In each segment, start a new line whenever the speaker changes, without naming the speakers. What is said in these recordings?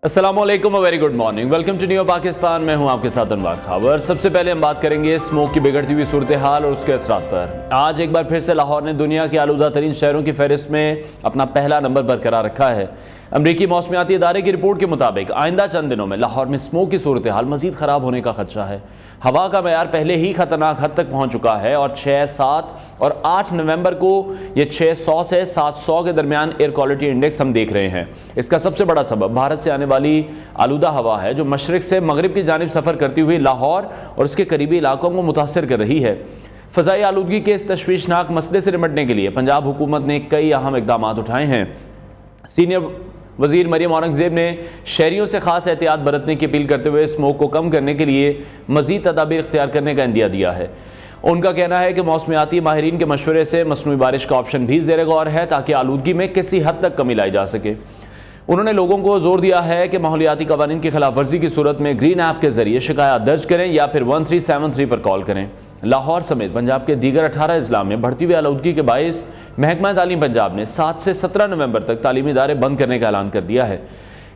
अस्सलाम वालेकुम, very good morning, welcome to new Pakistan. मैं हूं आपके साथ अनवर खावर। सबसे पहले हम बात करेंगे स्मोक की बिगड़ती हुई सूरत हाल और उसके असरात पर। आज एक बार फिर से लाहौर ने दुनिया के आलूदा तरीन शहरों की फहरिस्त में अपना पहला नंबर बरकरार रखा है। अमरीकी मौसमियाती इदारे की रिपोर्ट के मुताबिक आइंदा चंद दिनों में लाहौर में स्मोक की सूरत हाल मजीद ख़राब होने का खदशा है। हवा का मयार पहले ही खतरनाक हद तक पहुंच चुका है और 6, 7 और 8 नवंबर को ये 600 से 700 के दरमियान एयर क्वालिटी इंडेक्स हम देख रहे हैं। इसका सबसे बड़ा सबब भारत से आने वाली आलूदा हवा है जो मशरिक से मगरिब की जानिब सफ़र करती हुई लाहौर और उसके करीबी इलाकों को मुतासर कर रही है। फ़ज़ाई आलूदगी के इस तशवीशनाक मसले से निपटने के लिए पंजाब हुकूमत ने कई अहम इक़दाम उठाए हैं। सीनियर वज़ीर मरियम औरंगज़ेब ने शहरियों से खास एहतियात बरतने की अपील करते हुए स्मोक को कम करने के लिए मज़ीद तदाबीर इख्तियार करने का इंदिया दिया है। उनका कहना है कि मौसमियाती माहिरीन के मशवरे से मसनूई बारिश का ऑप्शन भी ज़ेर गौर है ताकि आलूदगी में किसी हद तक कमी लाई जा सके। उन्होंने लोगों को जोर दिया है कि माहौलियाती कवानीन की खिलाफ वर्जी की सूरत में ग्रीन ऐप के जरिए शिकायत दर्ज करें या फिर 1373 पर कॉल करें। लाहौर समेत पंजाब के दीगर 18 अजला में बढ़ती हुई आलूदगी के बायस महकमा तालीम पंजाब ने 7 से 17 नवंबर तक तालीमी इदारे बंद करने का ऐलान कर दिया है।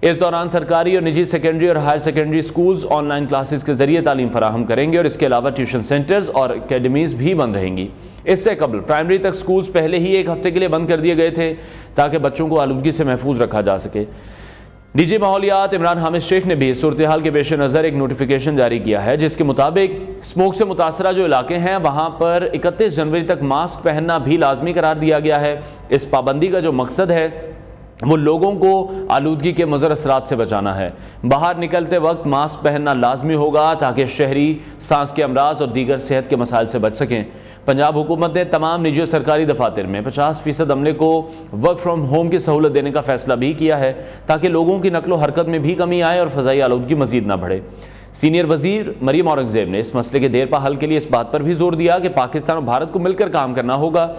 इस दौरान सरकारी और निजी सेकेंडरी और higher secondary schools online classes के जरिए तालीम फराहम करेंगे और इसके अलावा ट्यूशन सेंटर्स और अकेडमीज भी बंद रहेंगी। इससे कबल प्राइमरी तक स्कूल्स पहले ही एक हफ्ते के लिए बंद कर दिए गए थे ताकि बच्चों को आलूदगी से महफूज रखा जा सके। डीजी माहौलियात इमरान हामिद शेख ने भी सूरत हाल के पेश नज़र एक नोटिफिकेशन जारी किया है जिसके मुताबिक स्मोक से मुतासरा जो इलाके हैं वहाँ पर 31 जनवरी तक मास्क पहनना भी लाजमी करार दिया गया है। इस पाबंदी का जो मकसद है वो लोगों को आलूदगी के मुज़र असरात से बचाना है। बाहर निकलते वक्त मास्क पहनना लाजमी होगा ताकि शहरी सांस के अमराज और दीगर सेहत के मसाइल से बच सकें। पंजाब हुकूमत ने तमाम निजी और सरकारी दफातर में 50% अमले को वर्क फ्राम होम की सहूलत देने का फैसला भी किया है ताकि लोगों की नकलो हरकत में भी कमी आए और फ़ज़ाई आलूदगी मजीद ना बढ़े। सीनियर वज़ीर मरियम औरंगज़ेब ने इस मसले के देरपा हल के लिए इस बात पर भी जोर दिया कि पाकिस्तान और भारत को मिलकर काम करना होगा।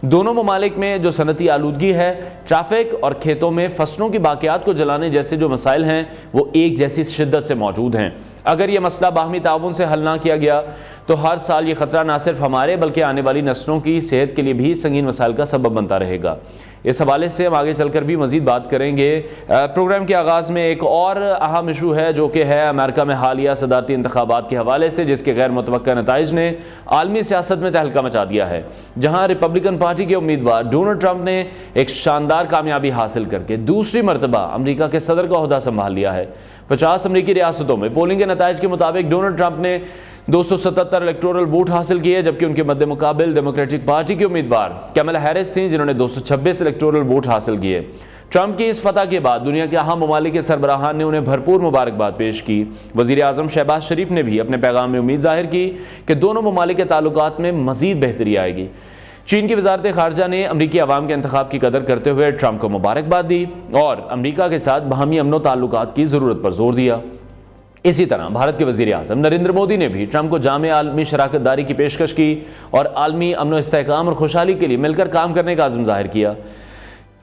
दोनों ममालिक में जो सनती आलूदगी है, ट्रैफिक और खेतों में फसलों की बाकियात को जलाने जैसे जो मसाइल हैं वो एक जैसी शिद्दत से मौजूद हैं। अगर यह मसला बाहमी ताउन से हल ना किया गया तो हर साल ये ख़तरा ना सिर्फ हमारे बल्कि आने वाली नस्लों की सेहत के लिए भी संगीन मसाइल का सबब बनता रहेगा। इस हवाले से हम आगे चलकर भी मज़ीद बात करेंगे। प्रोग्राम के आगाज़ में एक और अहम इशू है जो कि है अमेरिका में हालिया सदारती इंतखाबात के हवाले से जिसके गैर मुतवक्का नताइज ने आलमी सियासत में तहलका मचा दिया है। जहाँ रिपब्लिकन पार्टी के उम्मीदवार डोनाल्ड ट्रंप ने एक शानदार कामयाबी हासिल करके दूसरी मरतबा अमरीका के सदर का ओहदा संभाल लिया है। 50 अमरीकी रियासतों में पोलिंग के नताइज के मुताबिक डोनाल्ड ट्रंप ने 277 इलेक्टोरल वोट हासिल किए जबकि उनके मद्दे मुकाबिल डेमोक्रेटिक पार्टी की उम्मीदवार कमला हैरिस थी जिन्होंने 226 इलेक्टोरल वोट हासिल किए। ट्रंप की इस फतह के बाद दुनिया के अहम ममालिक के सरबराहान ने उन्हें भरपूर मुबारकबाद पेश की। वज़ीर आज़म शहबाज शरीफ ने भी अपने पैगाम में उम्मीद जाहिर की कि दोनों ममालिक के ताल्लुकात में मज़ीद बेहतरी आएगी। चीन की वज़ारत ख़ारजा ने अमरीकी अवाम के इंतखाब की कदर करते हुए ट्रंप को मुबारकबाद दी और अमरीका के साथ बाहमी अमन ताल्लुकात की ज़रूरत पर जोर दिया। इसी तरह भारत के वज़ीर आज़म नरेंद्र मोदी ने भी ट्रंप को जामे आलमी शराकत दारी की पेशकश की और आलमी अमन इस्तेहकाम और खुशहाली के लिए मिलकर काम करने का आज़म जाहिर किया।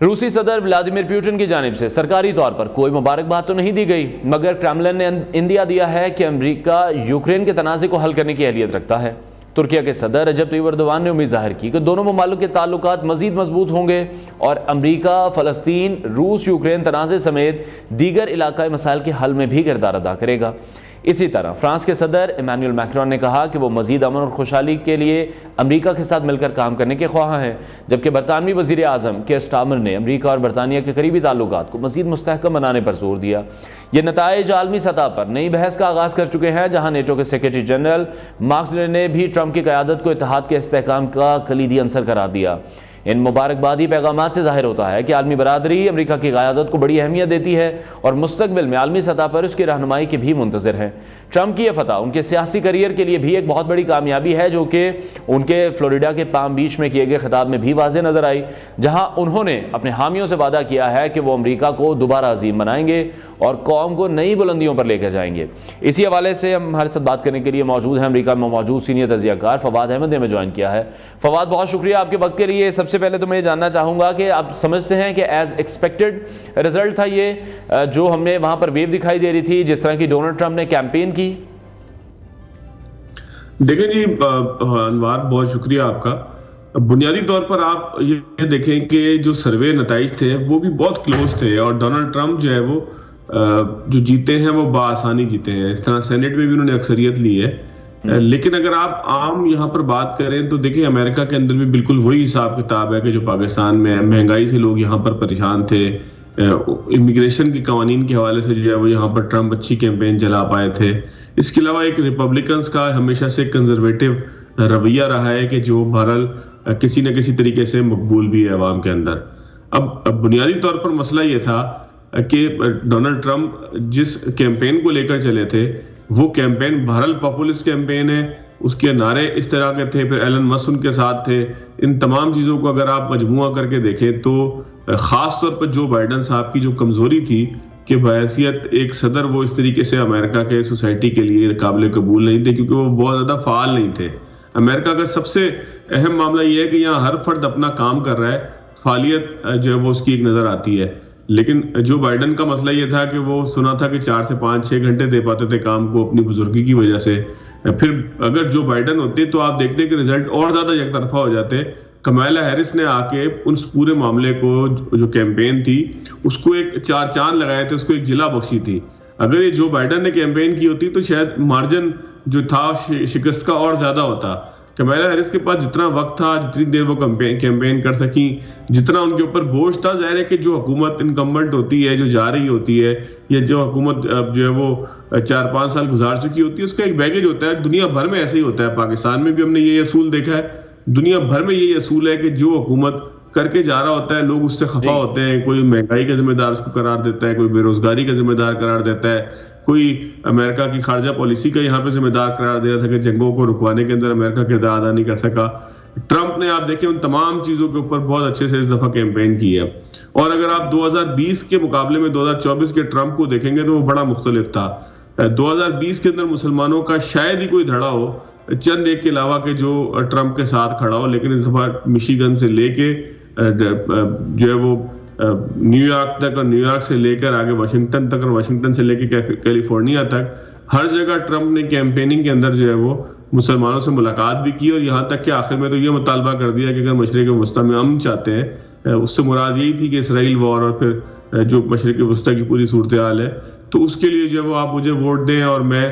रूसी सदर व्लादिमीर पुतिन की जानिब से सरकारी तौर पर कोई मुबारकबाद तो नहीं दी गई मगर क्रेमलिन ने इंदिया दिया है कि अमरीका यूक्रेन के तनाज़े को हल करने की अहलियत रखता है। तुर्किया के सदर रजब तय्यिप एर्दोगान ने उम्मीद जाहिर की कि दोनों ममालिक के ताल्लुकात मजीद मजबूत होंगे और अमरीका, फ़लस्तीन, रूस, यूक्रेन तनाज़े समेत दीगर इलाकाई मसाइल के हल में भी किरदार अदा करेगा। इसी तरह फ्रांस के सदर इमैनुअल मैक्रोन ने कहा कि वो मजीद अमन और खुशहाली के लिए अमरीका के साथ मिलकर काम करने के ख्वाह हैं जबकि बरतानवी वज़ीर आज़म केयर स्टारमर ने अमरीका और बरतानिया के करीबी ताल्लुकात को मजीद मुस्तहकम बनाने पर जोर दिया। ये नताइज आलमी सतह पर नई बहस का आगाज़ कर चुके हैं जहाँ नेटो के सेक्रेटरी जनरल मार्क रटे ने भी ट्रंप की क़यादत को इत्तेहाद के इस्तेहकाम का कलीदी अंसर करार दिया। इन मुबारकबादी पैगामात से जाहिर होता है कि आलमी बरादरी अमरीका की क़यादत को बड़ी अहमियत देती है और मुस्तकबिल में आलमी सतह पर उसकी रहनुमाई की भी मुंतज़िर है। ट्रंप की यह फतह उनके सियासी करियर के लिए भी एक बहुत बड़ी कामयाबी है जो कि उनके फ्लोरिडा के पाम बीच में किए गए खिताब में भी वाज़ेह नज़र आई जहां उन्होंने अपने हामियों से वादा किया है कि वो अमरीका को दोबारा अजीम बनाएंगे और कौम को नई बुलंदियों पर लेकर जाएंगे। इसी हवाले से हम हमारे साथ बात करने के लिए मौजूद हैं अमरीका में मौजूद सीनियर तजियाकार फवाद अहमद ने हमें ज्वाइन किया है। फवाद, बहुत शुक्रिया आपके वक्त के लिए। सबसे पहले तो मैं ये जानना चाहूँगा कि आप समझते हैं कि एज एक्सपेक्टेड रिजल्ट था ये जो हमें वहाँ पर वेव दिखाई दे रही थी जिस तरह की डोनाल्ड ट्रंप ने कैंपेन की?
देखें जी अनवार, बहुत शुक्रिया आपका। बुनियादी तौर पर आप ये देखें कि जो सर्वे नताइज थे वो भी बहुत क्लोज थे और डोनाल्ड ट्रंप जो है वो जो जीते हैं वो बाआसानी जीते हैं। इस तरह सेनेट में भी उन्होंने अक्सरियत ली है। लेकिन अगर आप आम यहाँ पर बात करें तो देखिए अमेरिका के अंदर भी बिल्कुल वही हिसाब किताब है कि जो पाकिस्तान में है। महंगाई से लोग यहाँ पर परेशान थे, इमिग्रेशन के कानून के हवाले से जो है वो यहाँ पर ट्रंप अच्छी कैंपेन चला पाए थे। इसके अलावा एक रिपब्लिकन्स का हमेशा से कंजर्वेटिव रवैया रहा है कि जो बहरहाल किसी न किसी तरीके से मकबूल भी है अवाम के अंदर। अब बुनियादी तौर पर मसला ये था कि डोनाल्ड ट्रंप जिस कैंपेन को लेकर चले थे वो कैंपेन बहरहाल पॉपुलिस्ट कैंपेन है, उसके नारे इस तरह के थे, फिर एलन मस्क उनके साथ थे। इन तमाम चीज़ों को अगर आप मजमुआ करके देखें तो ख़ास तौर पर जो बाइडन साहब की जो कमज़ोरी थी कि बहैसियत एक सदर वो इस तरीके से अमेरिका के सोसाइटी के लिए काबिल कबूल नहीं थे, क्योंकि वो बहुत ज़्यादा फ़ाल नहीं थे। अमेरिका का सबसे अहम मामला ये है कि यहाँ हर फर्द अपना काम कर रहा है, फालियत जो है वो उसकी एक नज़र आती है। लेकिन जो बाइडन का मसला ये था कि वो सुना था कि 4 से 5-6 घंटे दे पाते थे काम को अपनी बुजुर्गी की वजह से। फिर अगर जो बाइडन होते तो आप देखते कि रिजल्ट और ज़्यादा एक तरफा हो जाते। कमाला हैरिस ने आके उस पूरे मामले को जो कैंपेन थी उसको एक 4 चांद लगाए थे, उसको एक जिला बख्शी थी। अगर ये जो बाइडन ने कैंपेन की होती तो शायद मार्जिन जो था शिकस्त का और ज्यादा होता। कमाला हैरिस के पास जितना वक्त था, जितनी देर वो कैंपेन कर सकी, जितना उनके ऊपर बोझ था, जाहिर है कि जो हुकूमत इनकम्बेंट होती है, जो जा रही होती है, या जो हुकूमत जो है वो 4-5 साल गुजार चुकी होती है, उसका एक बैगेज होता है। दुनिया भर में ऐसे ही होता है, पाकिस्तान में भी हमने ये असूल देखा है, दुनिया भर में यही असूल है कि जो हुकूमत करके जा रहा होता है लोग उससे खफा होते हैं। कोई महंगाई का जिम्मेदार उसको करार देता है, कोई बेरोजगारी का जिम्मेदार करार देता है, कोई अमेरिका की खारजा पॉलिसी का यहाँ पे जिम्मेदार करार दे रहा था कि जंगों को रुकवाने के अंदर अमेरिका किरदार अदा नहीं कर सका। ट्रंप ने आप देखें उन तमाम चीजों के ऊपर बहुत अच्छे से इस दफा कैंपेन की है। और अगर आप 2020 के मुकाबले में 2024 के ट्रंप को देखेंगे तो वो बड़ा मुख्तलिफ था। 2020 के अंदर मुसलमानों का शायद ही कोई धड़ा हो, चंद एक के अलावा के जो ट्रंप के साथ खड़ा हो, लेकिन इस दफा मिशिगन से लेके जो है वो न्यूयॉर्क तक और न्यूयॉर्क से लेकर आगे वाशिंगटन तक और वाशिंगटन से लेकर कैलिफोर्निया तक हर जगह ट्रंप ने कैंपेनिंग के अंदर जो है वो मुसलमानों से मुलाकात भी की। और यहाँ तक कि आखिर में तो ये मुतालबा कर दिया कि अगर मशरिक वस्ता में अमन चाहते हैं, उससे मुराद यही थी कि इसराइल वॉर और फिर जो मशरिक वस्ता की पूरी सूरत हाल है, तो उसके लिए जो है वो आप मुझे वोट दें और मैं,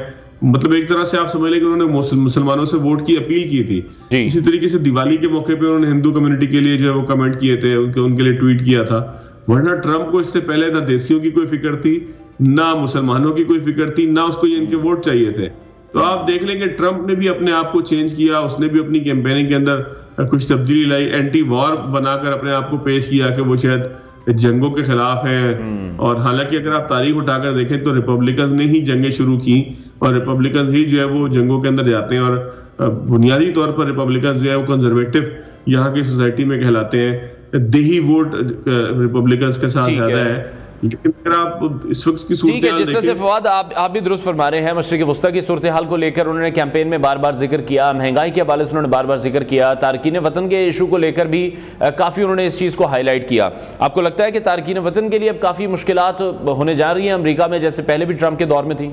मतलब एक तरह से आप समझ लें कि उन्होंने मुसलमानों से वोट की अपील की थी। इसी तरीके से दिवाली के मौके पे उन्होंने हिंदू कम्युनिटी के लिए जो है वो कमेंट किए थे, उनके लिए ट्वीट किया था। वरना ट्रंप को इससे पहले ना देसियों की कोई फिक्र थी, ना मुसलमानों की कोई फिक्र थी, ना उसको ये इनके वोट चाहिए थे। तो आप देख लेंगे ट्रंप ने भी अपने आप को चेंज किया, उसने भी अपनी कैंपेनिंग के अंदर कुछ तब्दीली लाई, एंटी वॉर बनाकर अपने आप को पेश किया कि वो शायद जंगों के खिलाफ है। और हालांकि अगर आप तारीख उठाकर देखें तो रिपब्लिकन ने ही जंगें शुरू की और रिपब्लिकन ही जो है वो जंगों के अंदर जाते हैं। और बुनियादी तौर पर रिपब्लिकन जो है वो कंजर्वेटिव यहाँ की सोसाइटी में कहलाते हैं। देही वोट रिपब्लिकन के साथ ज्यादा है। लेकिन अगर आप इस वक्त की सूरत हाल
जिस तरह से फवाद आप भी दुरुस्त फरमा रहे हैं, मशरिक वस्ता की सूरत हाल को लेकर उन्होंने कैंपेन में बार बार जिक्र किया, महंगाई के हवाले से उन्होंने बार बार जिक्र किया, तारकीन वतन के इशू को लेकर भी काफ़ी उन्होंने इस चीज़ को हाईलाइट किया। आपको लगता है कि तारकीन वतन के लिए अब काफ़ी मुश्किलात होने जा रही हैं अमरीका में, जैसे पहले भी ट्रंप के दौर में थी?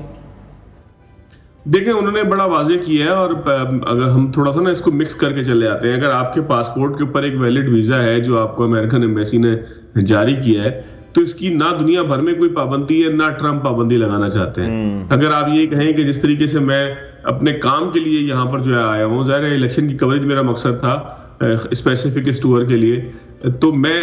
देखिए उन्होंने बड़ा वाजे किया है। और अगर हम थोड़ा सा ना इसको मिक्स करके चले आते हैं, अगर आपके पासपोर्ट के ऊपर एक वैलिड वीजा है जो आपको अमेरिकन एम्बेसी ने जारी किया है, तो इसकी ना दुनिया भर में कोई पाबंदी है, ना ट्रंप पाबंदी लगाना चाहते हैं। अगर आप ये कहें कि जिस तरीके से मैं अपने काम के लिए यहाँ पर जो है आया हूँ, ज़ाहिर है इलेक्शन की कवरेज मेरा मकसद था स्पेसिफिक इस टूर के लिए, तो मैं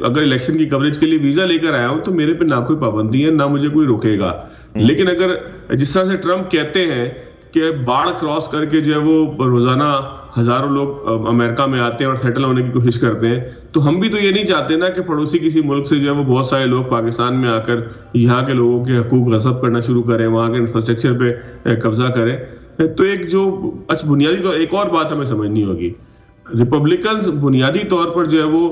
अगर इलेक्शन की कवरेज के लिए वीजा लेकर आया हूँ तो मेरे पे ना कोई पाबंदी है, ना मुझे कोई रोकेगा। लेकिन अगर जिस तरह से ट्रंप कहते हैं कि बाढ़ क्रॉस करके जो है वो रोजाना हजारों लोग अमेरिका में आते हैं और सेटल होने की कोशिश करते हैं, तो हम भी तो ये नहीं चाहते ना कि पड़ोसी किसी मुल्क से जो है वो बहुत सारे लोग पाकिस्तान में आकर यहाँ के लोगों के हकूक गसब करना शुरू करें, वहाँ के इंफ्रास्ट्रक्चर पे कब्जा करें। तो एक जो अच्छा बुनियादी तौर एक और बात हमें समझनी होगी, रिपब्लिकन्स बुनियादी तौर पर जो है वो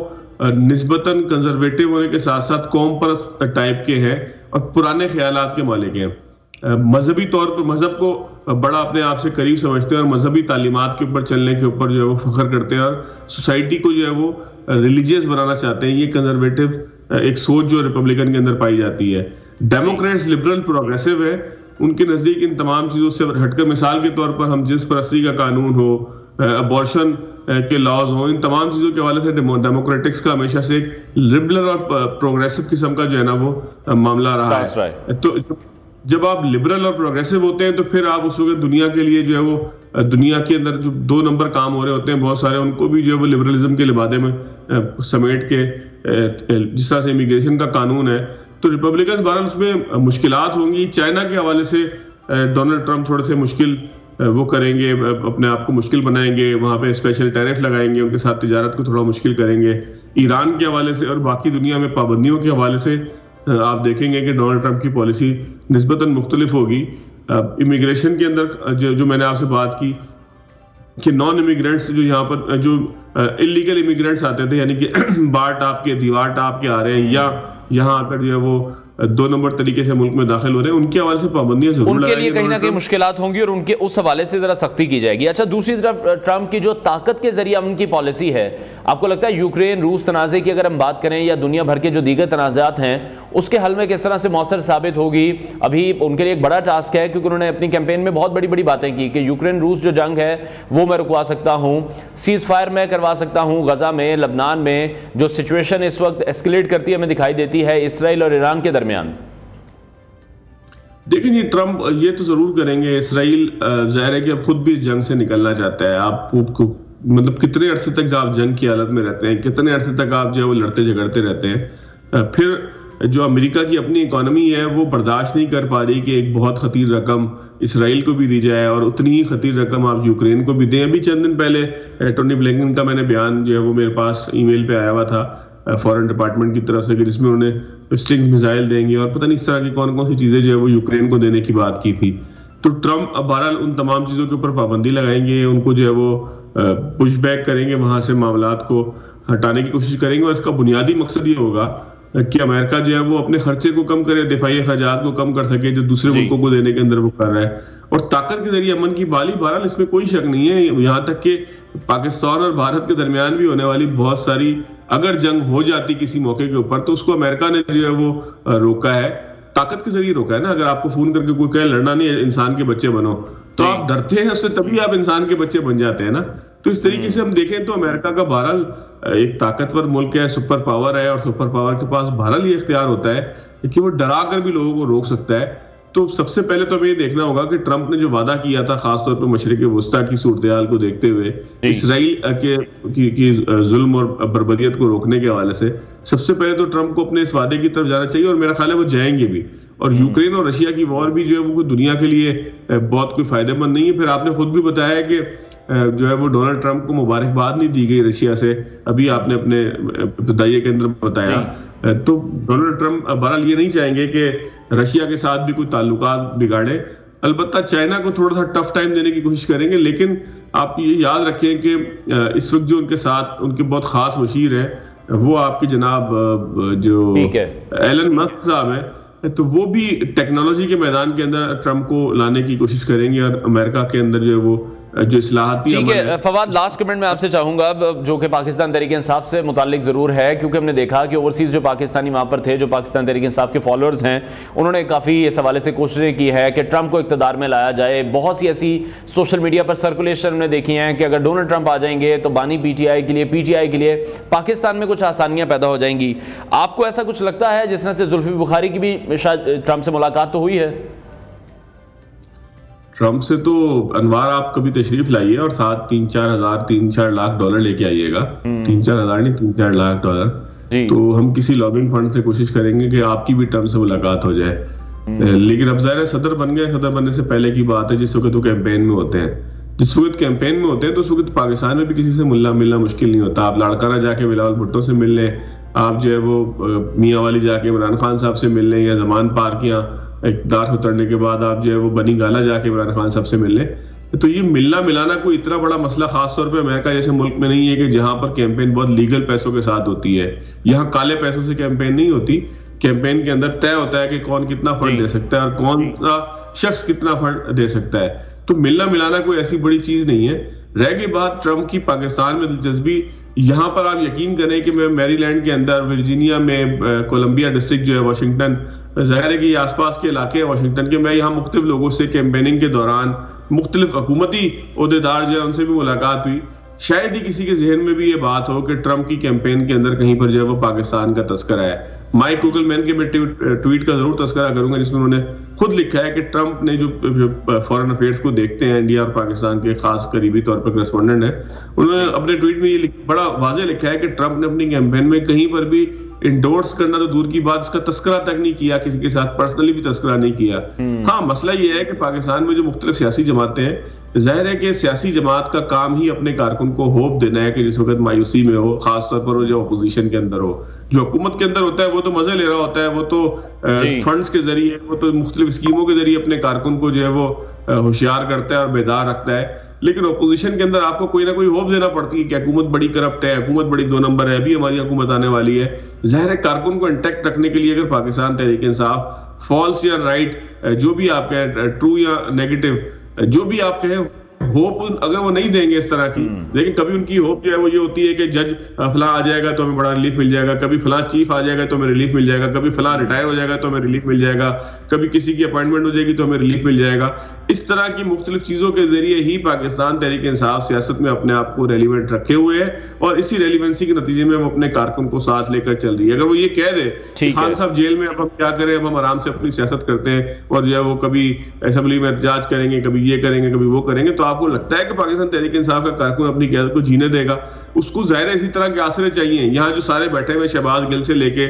निस्बतन कंजर्वेटिव होने के साथ साथ कौम परस्त टाइप के हैं और पुराने ख्यालात के मालिक हैं। मजहबी तौर पर मजहब को बड़ा अपने आप से करीब समझते हैं और मजहबी तालीमात के ऊपर चलने के ऊपर जो है वो फख्र करते हैं और सोसाइटी को जो है वो रिलीजियस बनाना चाहते हैं। ये कंजर्वेटिव एक सोच जो रिपब्लिकन के अंदर पाई जाती है। डेमोक्रेट्स लिबरल प्रोग्रेसिव है, उनके नजदीक इन तमाम चीजों से हटकर मिसाल के तौर पर हम जिन्स परस्ती का कानून हो अबॉर्शन के लॉज हो, इन तमाम चीजों के हवाले से डेमोक्रेटिक्स का हमेशा से एक लिबरल और प्रोग्रेसिव किस्म का जो है ना वो मामला रहा है। तो जब आप लिबरल और प्रोग्रेसिव होते हैं तो फिर आप उस वक्त दुनिया के लिए जो है वो दुनिया के अंदर जो 2 नंबर काम हो रहे होते हैं बहुत सारे, उनको भी जो है वो लिबरलिज्म के लिबादे में समेट के, जिस तरह से इमिग्रेशन का कानून है, तो रिपब्लिकन बहरहाल उसमें मुश्किलात होंगी। चाइना के हवाले से डोनाल्ड ट्रंप थोड़े से मुश्किल वो करेंगे, अपने आप को मुश्किल बनाएंगे, वहां पे स्पेशल टैरिफ लगाएंगे, उनके साथ तिजारत को थोड़ा मुश्किल करेंगे। ईरान के हवाले से और बाकी दुनिया में पाबंदियों के हवाले से आप देखेंगे कि डोनाल्ड ट्रंप की पॉलिसी निस्बतन मुख्तलिफ होगी। इमिग्रेशन के अंदर जो मैंने आपसे बात की कि नॉन इमिग्रेंट्स जो यहाँ पर जो इलीगल इमिग्रेंट्स आते थे, यानी कि बार टाप के दीवार टाप के आ रहे हैं या यहाँ आकर जो है वो 2 नंबर तरीके से मुल्क में दाखिल हो रहे हैं, उनके हवाले से पाबंदियां जरूर
उनके लिए कहीं ना कहीं मुश्किलात होंगी और उनके उस हवाले से जरा सख्ती की जाएगी। अच्छा, दूसरी तरफ ट्रंप की जो ताकत के जरिए उनकी पॉलिसी है, आपको लगता है यूक्रेन रूस तनाज़े की अगर हम बात करें या दुनिया भर के जो दीगर तनाज़ात हैं उसके हल में किस तरह से मौसर साबित होगी? अभी उनके लिए एक बड़ा टास्क है क्योंकि उन्होंने अपनी कैंपेन में बहुत बड़ी बड़ी बातें की कि यूक्रेन रूस जो जंग है वो मैं रुकवा सकता हूँ, सीज फायर मैं करवा सकता हूँ, गजा में लबनान में जो सिचुएशन इस वक्त एस्केलेट करती है हमें दिखाई देती है इसराइल और ईरान के दरमियान।
देखिए जी, ट्रंप ये तो जरूर करेंगे। इसराइल जाहिर है कि अब खुद भी इस जंग से निकलना चाहता है। आप मतलब कितने अरसे तक आप जंग की हालत में रहते हैं, कितने अरसे तक आप जो है वो लड़ते झगड़ते रहते हैं। फिर जो अमेरिका की अपनी इकोनॉमी है वो बर्दाश्त नहीं कर पा रही कि एक बहुत खतीर रकम इसराइल को भी दी जाए और उतनी ही खतीर रकम आप यूक्रेन को भी दें। अभी चंद दिन पहले टोनी ब्लिंकन का मैंने बयान जो है वो मेरे पास ईमेल पे आया हुआ था फॉरेन डिपार्टमेंट की तरफ से कि जिसमें उन्होंने स्टिंग्स मिसाइल देंगे और पता नहीं इस तरह की कौन कौन सी चीजें जो है वो यूक्रेन को देने की बात की थी। तो ट्रंप अब बहरहाल उन तमाम चीजों के ऊपर पाबंदी लगाएंगे, उनको जो है वो पुश बैक करेंगे, वहां से मामलात को हटाने की कोशिश करेंगे और इसका बुनियादी मकसद ये होगा कि अमेरिका जो है वो अपने खर्चे को कम करे, दिफाई अखराजात को कम कर सके जो दूसरे मुल्कों को देने के अंदर वो कर रहा है, और ताकत के जरिए अमन की बाली। बहरहाल इसमें कोई शक नहीं है, यहाँ तक कि पाकिस्तान और भारत के दरमियान भी होने वाली बहुत सारी अगर जंग हो जाती किसी मौके के ऊपर तो उसको अमेरिका ने जो है वो रोका है, ताकत के जरिए रोका है ना। अगर आपको फोन करके कोई कहे लड़ना नहीं है, इंसान के बच्चे बनो, तो आप डरते हैं उससे, तभी आप इंसान के बच्चे बन जाते हैं ना। तो इस तरीके से हम देखें तो अमेरिका का बहरहाल एक ताकतवर मुल्क है, सुपर पावर है, और सुपर पावर के पास बहरहाल ये इख्तियार होता है कि वो डरा कर भी लोगों को रोक सकता है। तो सबसे पहले तो हमें ये देखना होगा कि ट्रंप ने जो वादा किया था खासतौर पर मशरिक़ वस्ता की सूरत-ए-हाल को देखते हुए इसराइल की जुल्म और बर्बरियत को रोकने के हवाले से, सबसे पहले तो ट्रंप को अपने इस वादे की तरफ जाना चाहिए और मेरा ख्याल है वो जाएंगे भी। और यूक्रेन और रशिया की वॉर भी जो है वो दुनिया के लिए बहुत कोई फायदेमंद नहीं है। फिर आपने खुद भी बताया कि जो है वो डोनाल्ड ट्रंप को मुबारकबाद नहीं दी गई रशिया से, अभी आपने अपने इब्तिदाइये के अंदर बताया। तो डोनाल्ड ट्रंप बहरहाल ये नहीं चाहेंगे कि रशिया के साथ भी कोई ताल्लुकात बिगाड़े। अलबत्ता चाइना को थोड़ा सा टफ टाइम देने की कोशिश करेंगे, लेकिन आप ये याद रखें कि इस वक्त जो उनके साथ उनके बहुत खास मशीर है वो आपके जनाब जो एलन मस्क साहब है, तो वो भी टेक्नोलॉजी के मैदान के अंदर ट्रंप को लाने की कोशिश करेंगे और अमेरिका के अंदर जो है वो जो इस्लाहाती।
ठीक है फवाद, लास्ट कमेंट मैं आपसे चाहूंगा जो कि पाकिस्तान तहरीक इंसाफ से मुतालिक ज़रूर है, क्योंकि हमने देखा कि ओवरसीज़ जो पाकिस्तानी वहाँ पर थे, जो पाकिस्तान तहरीक इंसाफ के फॉलोअर्स हैं, उन्होंने काफ़ी इस हवाले से कोशिशें की है कि ट्रंप को इक़्तिदार में लाया जाए। बहुत सी ऐसी सोशल मीडिया पर सर्कुलेशन हमने देखी हैं कि अगर डोनाल्ड ट्रंप आ जाएंगे तो बानी PTI के लिए, PTI के लिए पाकिस्तान में कुछ आसानियाँ पैदा हो जाएंगी। आपको ऐसा कुछ लगता है? जिस तरह से जुल्फी बुखारी की भी शायद ट्रंप से मुलाकात तो हुई है।
ट्रंप से तो अनवार आप कभी तशरीफ लाइए और साथ 3-4 लाख डॉलर लेके आइएगा। 3-4 हज़ार नहीं, 3-4 लाख डॉलर। तो हम किसी लॉबिंग फंड से कोशिश करेंगे कि आपकी भी ट्रंप से मुलाकात हो जाए। लेकिन अब जाहिर है सदर बन गए, सदर बनने से पहले की बात है जिस वक्त वो कैंपेन में होते हैं। जिस वक्त कैंपेन में होते हैं तो उस वक्त पाकिस्तान में भी किसी से मिलना मुश्किल नहीं होता। आप लाड़काना जाके बिलावल भुट्टो से मिल लें, आप जो है वो मियाँ वाली जाके इमरान खान साहब से मिल लें, या जमान पार्क या इक़्तिदार से उतरने के बाद आप जो है वो बनी गाला जाके इमरान खान साहब से मिल लें। तो ये मिलना मिलाना कोई इतना बड़ा मसला खासतौर पे अमेरिका जैसे मुल्क में नहीं है कि जहां पर कैंपेन बहुत लीगल पैसों के साथ होती है। यहाँ काले पैसों से कैंपेन नहीं होती। कैंपेन के अंदर तय होता है कि कौन कितना फंड दे सकता है और कौन सा शख्स कितना फंड दे सकता है। तो मिलना मिलाना कोई ऐसी बड़ी चीज नहीं है। रह गई बात ट्रंप की पाकिस्तान में दिलचस्पी, यहाँ पर आप यकीन करें कि मैं मैरीलैंड के अंदर, वर्जीनिया में, कोलंबिया डिस्ट्रिक्ट जो है वाशिंगटन ज़ाहिर है कि ये आसपास के इलाके हैं वाशिंगटन के। मैं यहाँ मुख्तलिफ लोगों से कैंपेनिंग के दौरान मुख्तलिफ हुकूमती ओहदेदार जो है उनसे भी मुलाकात हुई। शायद ही किसी के जहन में भी ये बात हो कि ट्रंप की कैंपेन के अंदर कहीं पर जो है वो पाकिस्तान का तस्करा है। माइक कुगलमैन के मैं ट्वीट का जरूर तस्करा करूंगा, जिसमें उन्होंने खुद लिखा है कि ट्रंप ने जो फॉरेन अफेयर्स को देखते हैं, इंडिया और पाकिस्तान के खास करीबी तौर पर करेस्पॉन्डेंट है, उन्होंने अपने ट्वीट में ये बड़ा वाज़ेह लिखा है कि ट्रंप ने अपनी कैंपेन में कहीं पर भी इंडोर्स करना तो दूर की बात, इसका तस्करा तक नहीं किया, किसी के साथ पर्सनली भी तस्करा नहीं किया। हाँ, मसला ये है कि पाकिस्तान में जो मुख्तलिफ सियासी जमातें हैं, जाहिर है कि सियासी जमात का काम ही अपने कारकुन को होप देना है कि जिस वक्त मायूसी में हो, खासतौर पर वो जो अपोजिशन के अंदर हो। जो हुकूमत के अंदर होता है वो तो मजे ले रहा होता है, वो तो फंड्स के जरिए, वो तो मुख्तलिफ स्कीमों के जरिए अपने कारकुन को जो है वो होशियार करता है और बेदार रखता है। लेकिन अपोजिशन के अंदर आपको कोई ना कोई होप देना पड़ती है कि हुकूमत बड़ी करप्ट है, हुकूमत बड़ी 2 नंबर है, अभी हमारी हुकूमत आने वाली है। जाहिर है कारकुन को इंटैक्ट रखने के लिए अगर पाकिस्तान तहरीक इंसाफ फॉल्स या राइट, जो भी आप कहें, ट्रू या नेगेटिव, जो भी आप कहें, होप अगर वो नहीं देंगे इस तरह की, लेकिन कभी उनकी होप जो है वो ये होती है कि जज फला आ जाएगा तो हमें बड़ा रिलीफ मिल जाएगा, कभी फला चीफ आ जाएगा तो हमें रिलीफ मिल जाएगा, कभी फला रिटायर हो जाएगा तो हमें रिलीफ मिल जाएगा, कभी किसी की अपॉइंटमेंट हो जाएगी तो हमें रिलीफ मिल जाएगा। इस तरह की मुख्तलिफ चीजों के जरिए ही पाकिस्तान तहरीक इंसाफ सियासत में अपने आप को रेलिवेंट रखे हुए है और इसी रेलिवेंसी के नतीजे में वो अपने कारकुन को साथ लेकर चल रही है। अगर वो ये कह दे खान साहब जेल में, अब हम क्या करें, अब हम आराम से अपनी सियासत करते हैं और जो है वो कभी असेंबली में एहतजाज करेंगे, कभी ये करेंगे, कभी वो करेंगे, तो आपको लगता है कि पाकिस्तान तहरीक इंसाफ का कारकुन अपनी क़यादत को जीने देगा? उसको जाहिर है इसी तरह के आसरे चाहिए। यहाँ जो सारे बैठे हुए, शहबाज गिल से लेके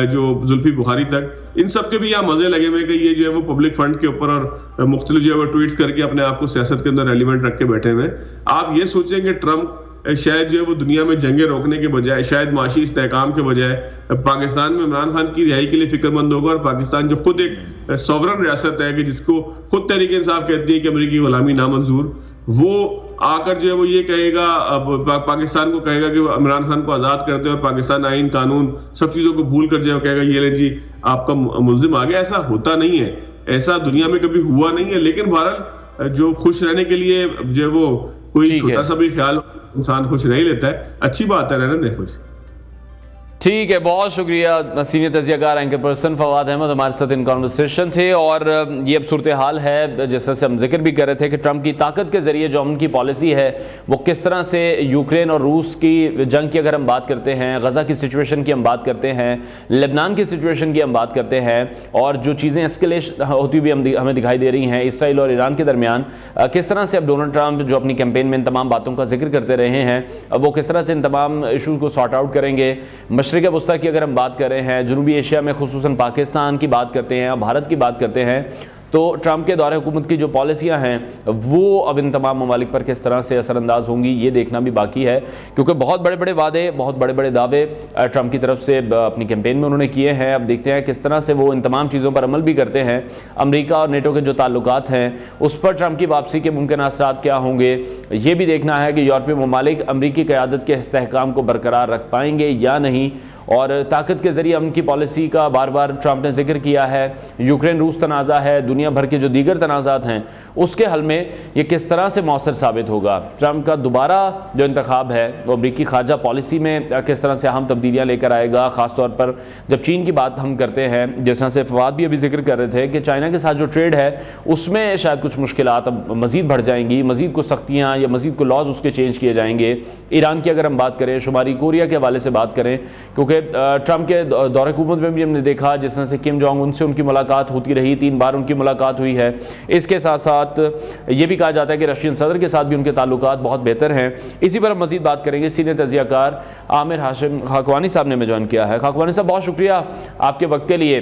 जो जुल्फी बुखारी तक, इन सब के भी यहाँ मजे लगे हुए कि ये जो है वो पब्लिक फंड के ऊपर और मुख्तलिफ जो है वो ट्वीट्स करके अपने आप को सियासत के अंदर रेलिवेंट रख के बैठे हुए। आप ये सोचें कि ट्रंप शायद जो है वो दुनिया में जंगे रोकने के बजाय, शायद माशी इस्तेहकाम के बजाय पाकिस्तान में इमरान खान की रिहाई के लिए फिक्रमंद होगा। और पाकिस्तान जो खुद एक सॉवरन रियासत है कि जिसको खुद तहरीक इंसाफ कहती है कि अमेरिकी गुलामी नामंजूर, वो आकर जो है वो ये कहेगा, पाकिस्तान को कहेगा कि इमरान खान को आजाद कर दे और पाकिस्तान आइन कानून सब चीजों को भूल कर जो कहेगा ये ले जी आपका मुल्जिम आ गया। ऐसा होता नहीं है, ऐसा दुनिया में कभी हुआ नहीं है। लेकिन बहरहाल जो खुश रहने के लिए जो है वो कोई छोटा सा भी ख्याल इंसान खुश नहीं लेता है, अच्छी बात है, रहने दे खुश।
ठीक है, बहुत शुक्रिया सीनियर तजियाकार एंकर पर्सन फवाद अहमद हमारे साथ इन कॉन्वर्सेशन थे। और ये अब सूरत हाल है, जैसे से हम जिक्र भी कर रहे थे कि ट्रंप की ताकत के ज़रिए जो उनकी पॉलिसी है वो किस तरह से यूक्रेन और रूस की जंग की अगर हम बात करते हैं, गज़ा की सिचुएशन की हम बात करते हैं, लेबनान की सिचुएशन की हम बात करते हैं, और जो चीज़ें एस्केलेशन होती हुई हमें दिखाई दे रही हैं इसराइल और ईरान के दरमियान, किस तरह से अब डोनाल्ड ट्रंप जो अपनी कैंपेन में इन तमाम बातों का जिक्र करते रहे हैं, अब वो किस तरह से इन तमाम इशूज़ को सॉर्ट आउट करेंगे। मशरिक़ वस्ता की अगर हम बात कर रहे हैं, जनूबी एशिया में खुसूसन पाकिस्तान की बात करते हैं, भारत की बात करते हैं, तो ट्रंप के दौरे हुकूमत की जो पॉलिसियां हैं वो अब इन तमाम ममालिक पर किस तरह से असरअंदाज होंगी, ये देखना भी बाकी है। क्योंकि बहुत बड़े बड़े वादे, बहुत बड़े बड़े दावे ट्रंप की तरफ से अपनी कैंपेन में उन्होंने किए हैं। अब देखते हैं किस तरह से वो इन तमाम चीज़ों पर अमल भी करते हैं। अमेरिका और नेटो के जो ताल्लुकात हैं उस पर ट्रंप की वापसी के मुमकिन असरात क्या होंगे, ये भी देखना है कि यूरोपीय ममालिक अमरीकी क़यादत के इस्तेहकाम को बरकरार रख पाएंगे या नहीं। और ताकत के ज़रिए उनकी पॉलिसी का बार बार ट्रंप ने जिक्र किया है। यूक्रेन रूस तनाज़ा है, दुनिया भर के जो दीगर तनाज़ात हैं उसके हल में ये किस तरह से मौसर साबित होगा। ट्रंप का दोबारा जो इंतखाब है वो अमरीकी खारजा पॉलिसी में किस तरह से अहम तब्दीलियाँ लेकर आएगा, ख़ासतौर पर जब चीन की बात हम करते हैं। जिस तरह से फवाद भी अभी जिक्र कर रहे थे कि चाइना के साथ जो ट्रेड है उसमें शायद कुछ मुश्किलात अब मज़ीद बढ़ जाएंगी, मज़ीद कुछ सख्तियाँ या मज़ीद को लॉज उसके चेंज किए जाएंगे। ईरान की अगर हम बात करें, शुमारी कोरिया के हवाले से बात करें, क्योंकि ट्रंप के दौरे हुकूमत में भी हमने देखा जिस तरह से किम जोंग उन से उनकी मुलाकात होती रही, 3 बार उनकी मुलाकात हुई है। इसके साथ साथ ये भी कहा जाता है कि रशियन सदर के साथ भी उनके ताल्लुकात बहुत बेहतर हैं। इसी पर हम मज़ीद बात करेंगे। सीनियर तजियाकार आमिर हाशिम खाकवानी साहब ने हमें ज्वाइन किया है। खाकवानी साहब, बहुत शुक्रिया आपके वक्त के लिए।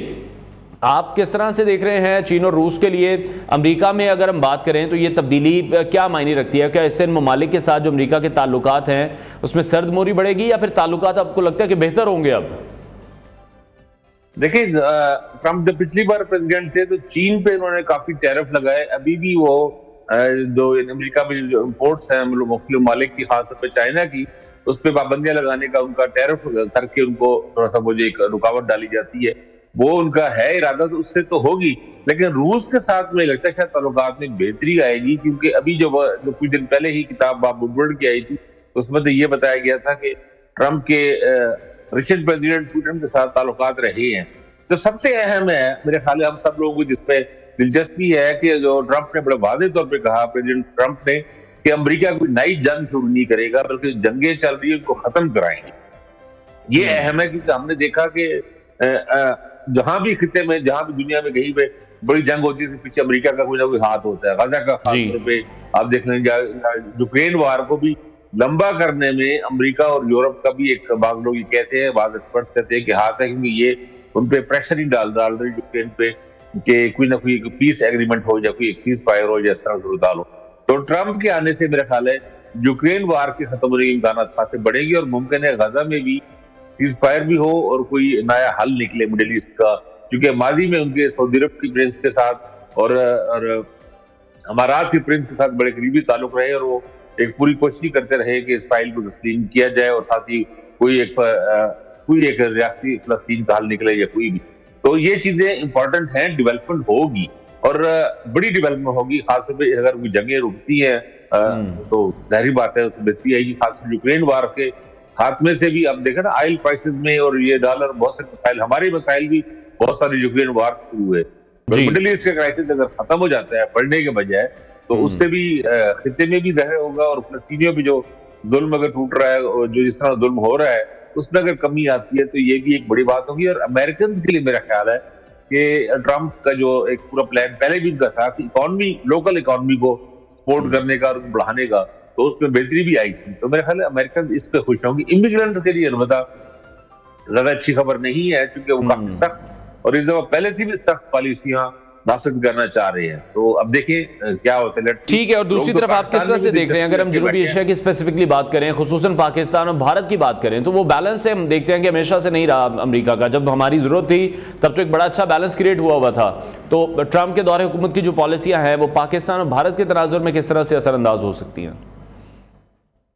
आप किस तरह से देख रहे हैं चीन और रूस के लिए अमेरिका में अगर हम बात करें तो ये तब्दीली क्या मायने रखती है? क्या इससे इन ममालिक के साथ जो अमेरिका के ताल्लुकात हैं उसमें सर्द मोरी बढ़ेगी या फिर ताल्लुकात आपको लगता है कि बेहतर होंगे? अब
देखिए, ट्रंप जब पिछली बार प्रेसिडेंट थे तो चीन पे उन्होंने काफी टैरिफ लगाए। अभी भी वो जो अमेरिका में जो इम्पोर्ट्स हैं मुख्तलिफ ममालिक की, खासतौर पर चाइना की, उस पर पाबंदियां लगाने का उनका टैरिफ करके उनको थोड़ा सा मुझे एक रुकावट डाली जाती है। वो उनका है इरादा, तो उससे तो होगी। लेकिन रूस के साथ मुझे लगता है शायद ताल्लुकात में बेहतरी आएगी, क्योंकि अभी जो कुछ दिन पहले ही किताब बॉब वुडवर्ड की आई थी उसमें तो ये बताया गया था कि ट्रंप के रशियन प्रेसिडेंट पुतिन के साथ ताल्लुकात रहे हैं। तो सबसे अहम है मेरे ख्याल है, हम सब लोगों को जिसपे दिलचस्पी है कि जो ट्रंप ने बड़े वादे तौर पे कहा, प्रेसिडेंट ट्रंप ने, कि अमेरिका कोई नई जंग शुरू नहीं करेगा बल्कि जंगें चल रही है उनको खत्म कराएंगे। ये अहम है क्योंकि हमने देखा कि जहां भी खिते में, जहां भी दुनिया में कहीं पे बड़ी जंग होती है, पीछे अमेरिका का कोई ना कोई हाथ होता है। गजा का खासतौर पे आप देख लें, यूक्रेन वार को भी लंबा करने में अमेरिका और यूरोप का भी एक, बाग लोग ये कहते हैं, बाग एक्सपर्ट कहते हैं कि हाथ है, क्योंकि ये उन पे प्रेशर ही डाल रहे यूक्रेन पे कि कोई ना कोई पीस एग्रीमेंट हो या कोई सीज फायर हो, या इस तरह सूरत हो। तो ट्रंप के आने से मेरा ख्याल है यूक्रेन वार के खत्म होने की इम्कान खासे बढ़ेगी, और मुमकिन है गजा में भी सीज फायर भी हो और कोई नया हल निकले मिडिल ईस्ट का, क्योंकि माजी में उनके सऊदी अरब की प्रिंस के साथ और अमारात के प्रिंस के साथ बड़े करीबी ताल्लुक रहे, और वो एक पूरी कोशिश करते रहे कि इसराइल को तस्लीम किया जाए और साथ ही कोई एक रियासती फलस्तीन का हल निकले या कोई भी। तो ये चीजें इंपॉर्टेंट हैं, डेवलपमेंट होगी और बड़ी डेवलपमेंट होगी। खासतौर पर अगर कोई जंगें रुकती हैं तो जाहिर बात है तो बेहतरी आएगी। खासकर यूक्रेन वार के खात्मे से भी अब देखा ना, ऑयल प्राइसेस में और ये डॉलर, बहुत से मसाइल, हमारे मसाइल भी बहुत सारे यूक्रेन वार शुरू हुए। मिडिल ईस्ट का क्राइसिस अगर खत्म हो जाता है बढ़ने के बजाय, तो उससे भी खिते में भी जहर होगा, और फलस्तीनियों भी जो जुल्म अगर टूट रहा है और जो जिस तरह जुल्म हो रहा है उसमें अगर कमी आती है तो ये भी एक बड़ी बात होगी। और अमेरिकन के लिए मेरा ख्याल है कि ट्रंप का जो एक पूरा प्लान पहले भी उनका था कि इकोनॉमी, लोकल इकोनॉमी को सपोर्ट करने का और बढ़ाने का, तो उसमें बेहतरी भी आई थी। तो मेरा ख्याल है अमेरिकन इस पर खुश होंगे। इमिग्रेंट्स के लिए अलबत्ता ज्यादा अच्छी खबर नहीं है, क्योंकि वो काफी सख्त और इस दफा पहले से भी सख्त पॉलिसियां नाफिज करना चाह रहे हैं। तो अब देखिए क्या होता है।
ठीक है, और दूसरी तरफ आप किस तरह से देख रहे हैं, अगर हम जनूबी एशिया की स्पेसिफिकली बात करें, खुसूसन पाकिस्तान और भारत की बात करें, तो वो बैलेंस से हम देखते हैं कि हमेशा से नहीं रहा अमेरिका का। जब हमारी जरूरत थी तब तो एक बड़ा अच्छा बैलेंस क्रिएट हुआ था। तो ट्रंप के दौरे हुकूमत की जो पॉलिसियां हैं वो पाकिस्तान और भारत के तनाजुर में किस तरह से असरअंदाज हो सकती हैं?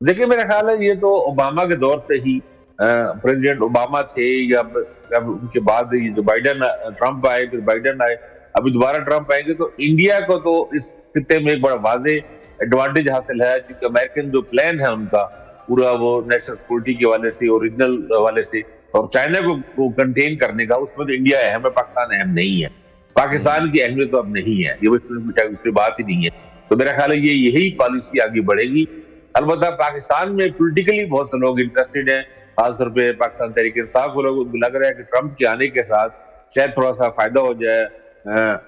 देखिए मेरा ख्याल है ये तो ओबामा के दौर से ही, प्रेसिडेंट ओबामा थे या उनके बाद ये जो बाइडन, ट्रंप आए, फिर बाइडन आए, अभी दोबारा ट्रंप आएंगे, तो इंडिया को तो इस खिते में एक बड़ा वाजे एडवांटेज हासिल है, क्योंकि अमेरिकन जो प्लान है उनका पूरा, वो नेशनल सिक्योरिटी के हवाले से और रीजनल हवाले से और चाइना को कंटेन करने का, उसमें तो इंडिया अहम है, पाकिस्तान अहम नहीं है। पाकिस्तान की अहमियत तो अब नहीं है, ये उसकी बात ही नहीं है। तो मेरा ख्याल है ये यही पॉलिसी आगे बढ़ेगी। अलबत्ता पाकिस्तान में पोलिटिकली बहुत से लोग इंटरेस्टेड हैं, खासतौर पर पाकिस्तान तहरीक इंसाफ को लोग, उनको लग रहा है कि ट्रंप के आने के साथ शायद थोड़ा सा फायदा हो जाए,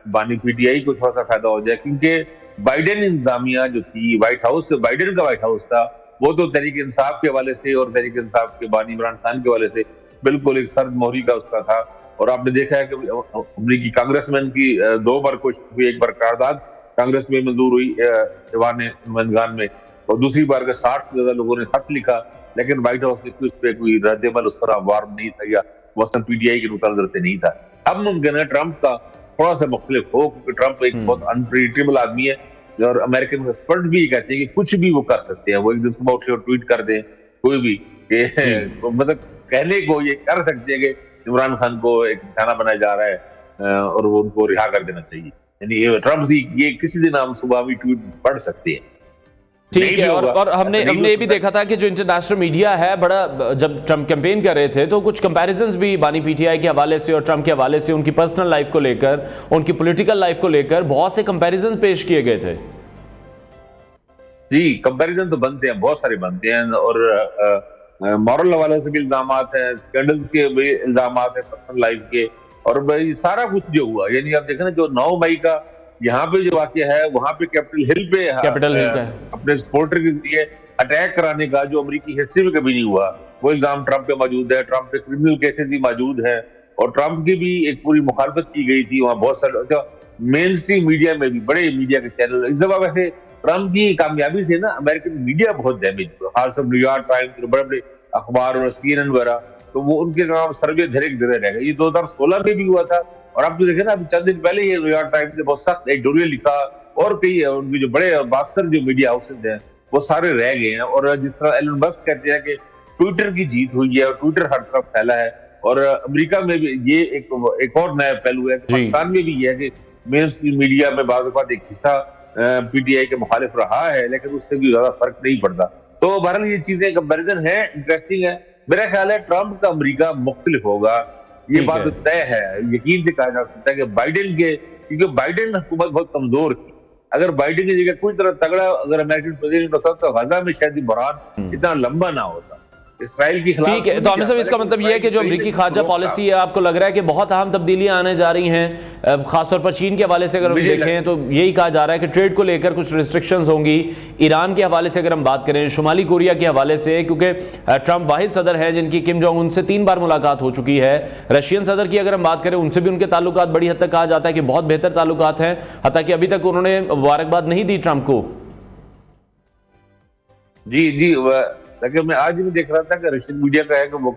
बानी पीटीआई को थोड़ा सा फायदा हो जाए, क्योंकि बाइडेन इंतजामिया जो थी, व्हाइट हाउस, बाइडेन का व्हाइट हाउस था, वो तो तहरीक इंसाफ के हवाले से और तहरीक इंसाफ के बानी इमरान खान के हवाले से बिल्कुल एक सर्द मोहरी का उसका था। और आपने देखा है कि अमेरिकी कांग्रेसमैन की 2 बार कोशिश हुई, एक बार करारदाद कांग्रेस में मंजूर हुई ईवान नुमाइंदगान में, और दूसरी बार के 60 से ज्यादा लोगों ने खत लिखा, लेकिन व्हाइट हाउस ने उस पर कोई रद्द-ए-अमल उस तरह वार्म नहीं था या वसन पीटीआई के नुक्ता नजर से नहीं था। अब मुमकिन है ट्रंप का थोड़ा सा मुख्तलिफ हो, क्योंकि ट्रंप एक बहुत अनप्रेडिक्टेबल आदमी है, और अमेरिकन एक्सपर्ट भी कहते हैं कि कुछ भी वो कर सकते हैं। वो एक दिन सुबह उठे और ट्वीट कर दें कोई भी तो मतलब कहने को ये कर सकते हैं कि इमरान खान को एक निशाना बनाया जा रहा है और वो उनको रिहा कर देना चाहिए। यानी ट्रंप ये किसी दिन हम सुबह भी ट्वीट पढ़ सकते हैं।
ठीक है, और हमने ये भी देखा था कि जो इंटरनेशनल मीडिया है बड़ा, जब ट्रंप कैंपेन कर रहे थे तो कुछ कंपैरिजंस भी बानी पीटीआई के हवाले से और ट्रंप के हवाले से उनकी पर्सनल लाइफ को लेकर, उनकी पॉलिटिकल लाइफ को लेकर बहुत से कंपैरिजंस पेश किए गए थे।
जी, कंपैरिजन तो बनते हैं, बहुत सारे बनते हैं, और मॉरल हवाले से भी इल्जाम हैं, स्कैंडल के भी इल्जाम हैं, पर्सनल लाइफ के, और भाई सारा कुछ जो हुआ, यानी आप देखें ना, जो 9 मई का यहाँ पे जो वाकया है, वहां पे कैपिटल हिल पे अपने सपोर्टर के लिए अटैक कराने का, जो अमेरिकी हिस्ट्री में कभी नहीं हुआ, वो इल्जाम ट्रंप पे मौजूद है। ट्रंप पे क्रिमिनल केसेस भी मौजूद है, और ट्रंप की भी एक पूरी मुखालफत की गई थी वहां। बहुत सारे मेन स्ट्रीम मीडिया में भी, बड़े मीडिया के चैनल, इस दफा वैसे ट्रंप की कामयाबी से ना अमेरिकन मीडिया बहुत डैमेज हुआ, खासकर न्यूयॉर्क टाइम्स, बड़े बड़े अखबार और CNN वगैरह, तो वो उनके नाम सर्वे धरे रह गए। ये 2016 में भी हुआ था, और आप तो देखे ना, अभी चंद दिन पहले ये न्यूयॉर्क टाइम्स ने बहुत सख्त एडिटोरियल लिखा, और कई उनके जो बड़े बासर जो मीडिया हाउसेज हैं वो सारे रह गए हैं। और जिस तरह एलन मस्क कहते हैं कि ट्विटर की जीत हुई है और ट्विटर हर तरफ फैला है, और अमेरिका में भी ये एक और नया पहलू है, पाकिस्तान में भी ये है कि मेन स्ट्रीम मीडिया में बाद एक हिस्सा पीटीआई के मुखालिफ रहा है, लेकिन उससे भी ज्यादा फर्क नहीं पड़ता। तो बहरहाल ये चीजें कंपेरिजन है, इंटरेस्टिंग है। मेरा ख्याल है ट्रंप का अमेरिका मुख्तलिफ होगा, ये बात तो तय है, यकीन से कहा जा सकता है कि बाइडेन के, क्योंकि बाइडेन हुकूमत बहुत कमजोर थी, अगर बाइडेन की जगह कुछ तरह तगड़ा अगर अमेरिकन प्रेसिडेंट होता तो गजा में शायद बहरान इतना लंबा ना होता। इसराइल की खिलाफ
ठीक है, तो आमिर साहब इसका मतलब ये है कि जो अमरीकी खारजा पॉलिसी है, आपको लग रहा है कि बहुत अहम तब्दीलियां आने जा रही हैं, खासतौर पर चीन के हवाले से अगर हम देखें तो यही कहा जा रहा है कि ट्रेड को लेकर कुछ रिस्ट्रिक्शंस होंगी। ईरान के हवाले से अगर हम बात करें, शुमाली कोरिया के हवाले से, क्योंकि ट्रंप वाहिद सदर है जिनकी किम जोंग उन से 3 बार मुलाकात हो चुकी है। रशियन सदर की अगर हम बात करें, उनसे भी उनके ताल्लुकात बड़ी हद तक कहा जाता है कि बहुत बेहतर ताल्लुकात हैं, हत्ता कि अभी तक उन्होंने मुबारकबाद नहीं दी ट्रंप को।
जी, लेकिन मैं आज भी देख रहा था कि रशियन मीडिया का है कि वो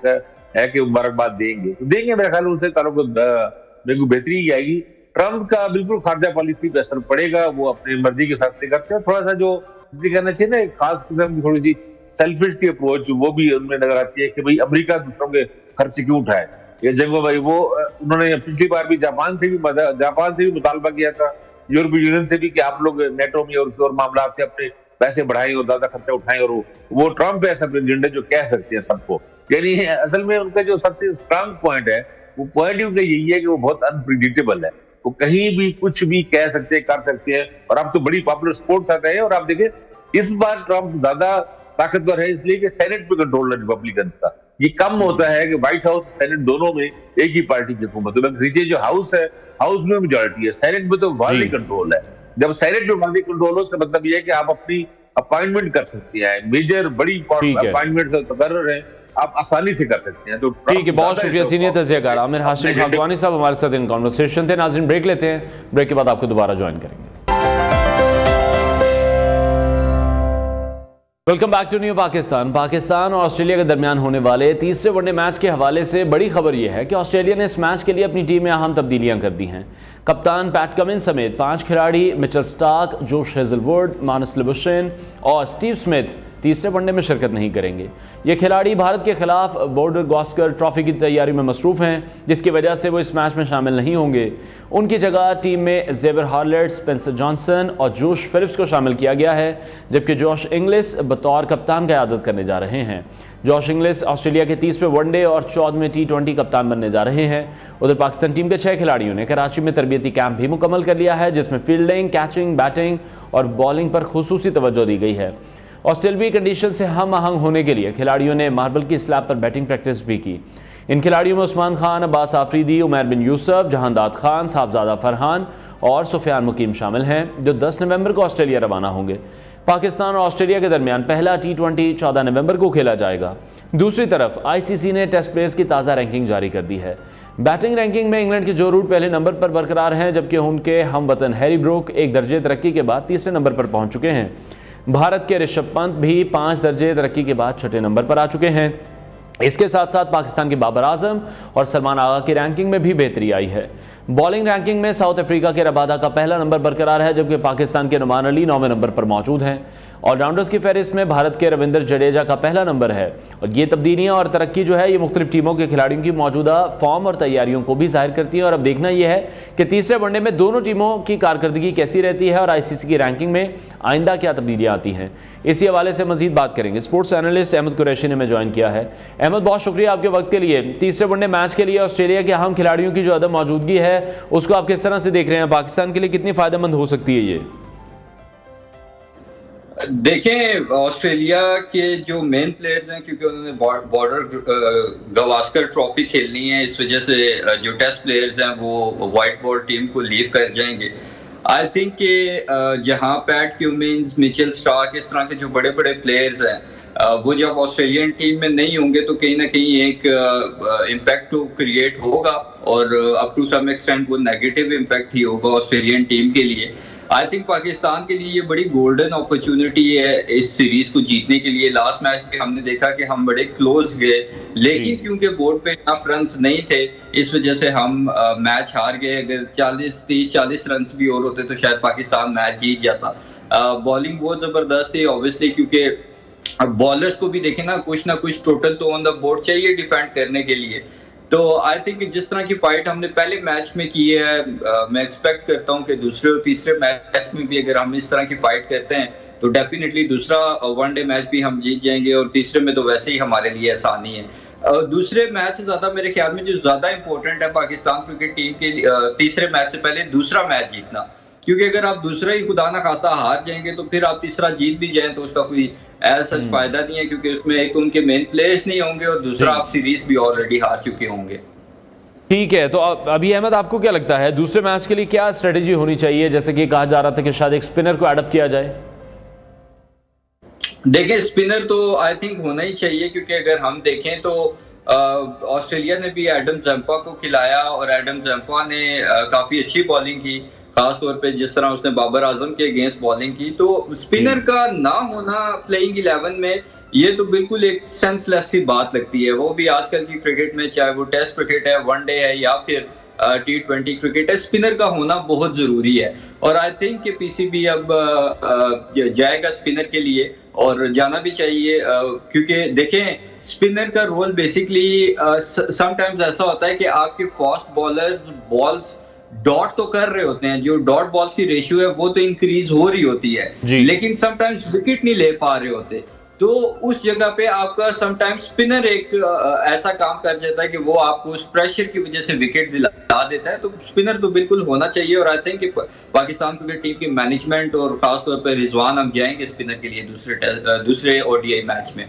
है कि मुबारकबाद देंगे, तो देंगे, मेरे ख्याल उनसे ताल्लुक बेहतरी ही आएगी। ट्रंप का बिल्कुल खारजा पॉलिसी पे असर पड़ेगा, वो अपनी मर्जी के फैसले करते हैं। थोड़ा सा जो कहना चाहिए ना, एक खास किस्म की थोड़ी सी सेल्फिश की अप्रोच वो भी उनमें नजर आती है कि भाई अमेरिका दूसरों के खर्चे क्यों उठाए। ये जंगो भाई वो उन्होंने पिछली बार भी जापान से भी मुतालबा किया था, यूरोपीय यूनियन से भी, कि आप लोग नेटो में और मामला से अपने पैसे बढ़ाएं और ज्यादा खर्चा उठाएं, और वो ट्रंप ऐसा प्रेसिडेंट है जो कह सकते हैं सबको। यानी असल में उनका जो सबसे स्ट्रांग पॉइंट है, वो पॉइंट उनका यही है कि वो बहुत अनप्रिडिक्टेबल है, वो कहीं भी कुछ भी कह सकते हैं, कर सकते हैं। और अब तो बड़ी पॉपुलर स्पोर्ट्स आता है, और आप देखिए इस बार ट्रंप ज्यादा ताकतवर है इसलिए कि सेनेट पे कंट्रोल है रिपब्लिकन का। ये कम होता है कि व्हाइट हाउस सेनेट दोनों में एक ही पार्टी की हुकूमत है। नीचे जो हाउस है, हाउस में मेजॉरिटी है, सेनेट में तो वाली कंट्रोल है। जब सेनेट में वाली कंट्रोल हो, उसका मतलब ये है कि आप अपनी अपॉइंटमेंट कर सकते हैं, मेजर बड़ी अपॉइंटमेंट मुकर्रर है, आप आसानी से कर सकते हैं। तो
ठीक है, बहुत शुक्रिया सीनियर तजियाकार आमिर हाशिम खाकवानी साहब हमारे साथ इन कॉन्वर्सेशन थे। नाज़रीन ब्रेक लेते हैं, ब्रेक के बाद आपको दोबारा ज्वाइन करेंगे। Welcome back to new Pakistan. Pakistan और ऑस्ट्रेलिया के दरमियान होने वाले तीसरे वनडे मैच के हवाले से बड़ी खबर यह है कि ऑस्ट्रेलिया ने इस मैच के लिए अपनी टीम में अहम तब्दीलियां कर दी हैं। कप्तान पैट कमिंस समेत 5 खिलाड़ी मिचेल स्टार्क, जोश हेजलवुड, मानस लिबुशेन और स्टीव स्मिथ तीसरे वनडे में शिरकत नहीं करेंगे। ये खिलाड़ी भारत के खिलाफ बॉर्डर गावस्कर ट्रॉफी की तैयारी में मसरूफ़ हैं, जिसकी वजह से वो इस मैच में शामिल नहीं होंगे। उनकी जगह टीम में जेवियर हार्लेट, स्पेंसर जॉनसन और जोश फिलिप्स को शामिल किया गया है, जबकि जॉश इंग्लिस बतौर कप्तान क़यादत करने जा रहे हैं। जॉश इंग्लिस ऑस्ट्रेलिया के 30वें वनडे और 14वें T20 कप्तान बनने जा रहे हैं। उधर पाकिस्तान टीम के 6 खिलाड़ियों ने कराची में तरबियती कैंप भी मुकम्मल कर लिया है, जिसमें फील्डिंग, कैचिंग, बैटिंग और बॉलिंग पर खुसूसी तवज्जो दी गई है। ऑस्ट्रेलियाई कंडीशन से हम आहंग होने के लिए खिलाड़ियों ने मार्बल की स्लैब पर बैटिंग प्रैक्टिस भी की। इन खिलाड़ियों में उस्मान खान, अब्बास आफरीदी, उमर बिन यूसुफ, जहांदाद खान, साहबजादा फरहान और सुफियान मुकीम शामिल हैं, जो 10 नवंबर को ऑस्ट्रेलिया रवाना होंगे। पाकिस्तान और ऑस्ट्रेलिया के दरमियान पहला T20 14 नवंबर को खेला जाएगा। दूसरी तरफ ICC ने टेस्ट प्लेयर्स की ताज़ा रैंकिंग जारी कर दी है। बैटिंग रैंकिंग में इंग्लैंड के जो रूट पहले नंबर पर बरकरार हैं, जबकि उनके हम वतन हैरी ब्रूक एक दर्जे तरक्की के बाद तीसरे नंबर पर पहुंच चुके हैं। भारत के ऋषभ पंत भी 5 दर्जे तरक्की के बाद 6ठे नंबर पर आ चुके हैं। इसके साथ साथ पाकिस्तान के बाबर आजम और सलमान आगा की रैंकिंग में भी बेहतरी आई है। बॉलिंग रैंकिंग में साउथ अफ्रीका के रबादा का पहला नंबर बरकरार है, जबकि पाकिस्तान के नुमान अली 9वें नंबर पर मौजूद हैं। ऑलराउंडर्स की फहरिस्त में भारत के रविंद्र जडेजा का पहला नंबर है। और ये तब्दीलियां और तरक्की जो है, ये मुख्तलिफ टीमों के खिलाड़ियों की मौजूदा फॉर्म और तैयारियों को भी जाहिर करती है। और अब देखना यह है कि तीसरे वनडे में दोनों टीमों की कारकर्दगी कैसी रहती है और ICC की रैंकिंग में आइंदा क्या तब्दीलियां आती हैं। इसी हवाले से मजीद बात करेंगे। स्पोर्ट्स एनालिस्ट अहमद कुरैशी ने हमें ज्वाइन किया है। अहमद, बहुत शुक्रिया आपके वक्त के लिए। तीसरे वनडे मैच के लिए ऑस्ट्रेलिया के अहम खिलाड़ियों की जो अदम मौजूदगी है, उसको आप किस तरह से देख रहे हैं? पाकिस्तान के लिए कितनी फ़ायदेमंद हो सकती है ये?
देखें, ऑस्ट्रेलिया के जो मेन प्लेयर्स हैं, क्योंकि उन्होंने बॉर्डर गावस्कर ट्रॉफी खेलनी है, इस वजह से जो टेस्ट प्लेयर्स हैं वो वाइट बॉल टीम को लीव कर जाएंगे। आई थिंक कि जहां पैट क्यूमिंस, मिचेल स्टार्क, इस तरह के जो बड़े बड़े प्लेयर्स हैं, वो जब ऑस्ट्रेलियन टीम में नहीं होंगे तो कहीं ना कहीं एक इम्पैक्ट तो क्रिएट होगा, और अप टू सम एक्सटेंट वो नेगेटिव इम्पैक्ट ही होगा ऑस्ट्रेलियन टीम के लिए। आई थिंक पाकिस्तान के लिए ये बड़ी गोल्डन अपॉर्चुनिटी है इस सीरीज को जीतने के लिए। लास्ट मैच में हमने देखा कि हम बड़े क्लोज गए, लेकिन क्योंकि बोर्ड पे इनफ रन्स नहीं थे, इस वजह से हम मैच हार गए। अगर 30-40 रन्स भी और होते तो शायद पाकिस्तान मैच जीत जाता। बॉलिंग बहुत जबरदस्त थी ऑब्वियसली, क्योंकि बॉलर्स को भी देखें ना कुछ टोटल तो ऑन द बोर्ड चाहिए डिफेंड करने के लिए। तो आई थिंक जिस तरह की फाइट हमने पहले मैच में की है, मैं एक्सपेक्ट करता हूं कि दूसरे और तीसरे मैच में भी अगर हम इस तरह की फाइट करते हैं तो डेफिनेटली दूसरा वनडे मैच भी हम जीत जाएंगे, और तीसरे में तो वैसे ही हमारे लिए आसानी है। दूसरे मैच से ज्यादा मेरे ख्याल में जो ज्यादा इंपॉर्टेंट है पाकिस्तान क्रिकेट टीम के लिए तीसरे मैच से पहले दूसरा मैच जीतना, क्योंकि अगर आप दूसरा ही खुदा ना खासा हार जाएंगे तो फिर आप तीसरा जीत भी जाएं तो उसका कोई ऐसा सच फायदा नहीं है, क्योंकि उसमें एक तो उनके मेन प्लेयर्स नहीं होंगे और दूसरा आप सीरीज भी ऑलरेडी हार चुके होंगे।
ठीक है, तो अभी अहमद आपको क्या लगता है दूसरे मैच के लिए क्या स्ट्रेटेजी होनी चाहिए? जैसे कि कहा जा रहा था कि शायद एक स्पिनर को एडप्ट किया जाए।
देखिए स्पिनर तो आई थिंक होना ही चाहिए, क्योंकि अगर हम देखें तो ऑस्ट्रेलिया ने भी एडम जंपा को खिलाया और एडम जंपा ने काफी अच्छी बॉलिंग की, खास तौर पे जिस तरह उसने बाबर आजम के अगेंस्ट बॉलिंग की। तो स्पिनर का ना होना प्लेइंग 11 में ये तो बिल्कुल एक सेंसलेस सी बात लगती है। वो भी आजकल की क्रिकेट में, चाहे वो टेस्ट क्रिकेट है, वनडे है या फिर T20 क्रिकेट है, स्पिनर का होना बहुत जरूरी है। और आई थिंक कि पीसीबी अब जाएगा स्पिनर के लिए और जाना भी चाहिए, क्योंकि देखें स्पिनर का रोल बेसिकली समटाइम्स ऐसा होता है कि आपके फास्ट बॉलर्स बॉल्स डॉट तो कर रहे होते हैं, जो डॉट बॉल्स की रेशियो है वो तो इंक्रीज हो रही होती है, लेकिन समटाइम्स विकेट नहीं ले पा रहे होते। तो उस जगह पे आपका समटाइम्स स्पिनर एक ऐसा काम कर जाता है कि वो आपको उस प्रेशर की वजह से विकेट दिला देता है। तो स्पिनर तो बिल्कुल होना चाहिए और आई थिंक कि पाकिस्तान क्रिकेट टीम की मैनेजमेंट और खासतौर पर रिजवान हम जाएंगे स्पिनर के लिए दूसरे ओडीआई मैच में।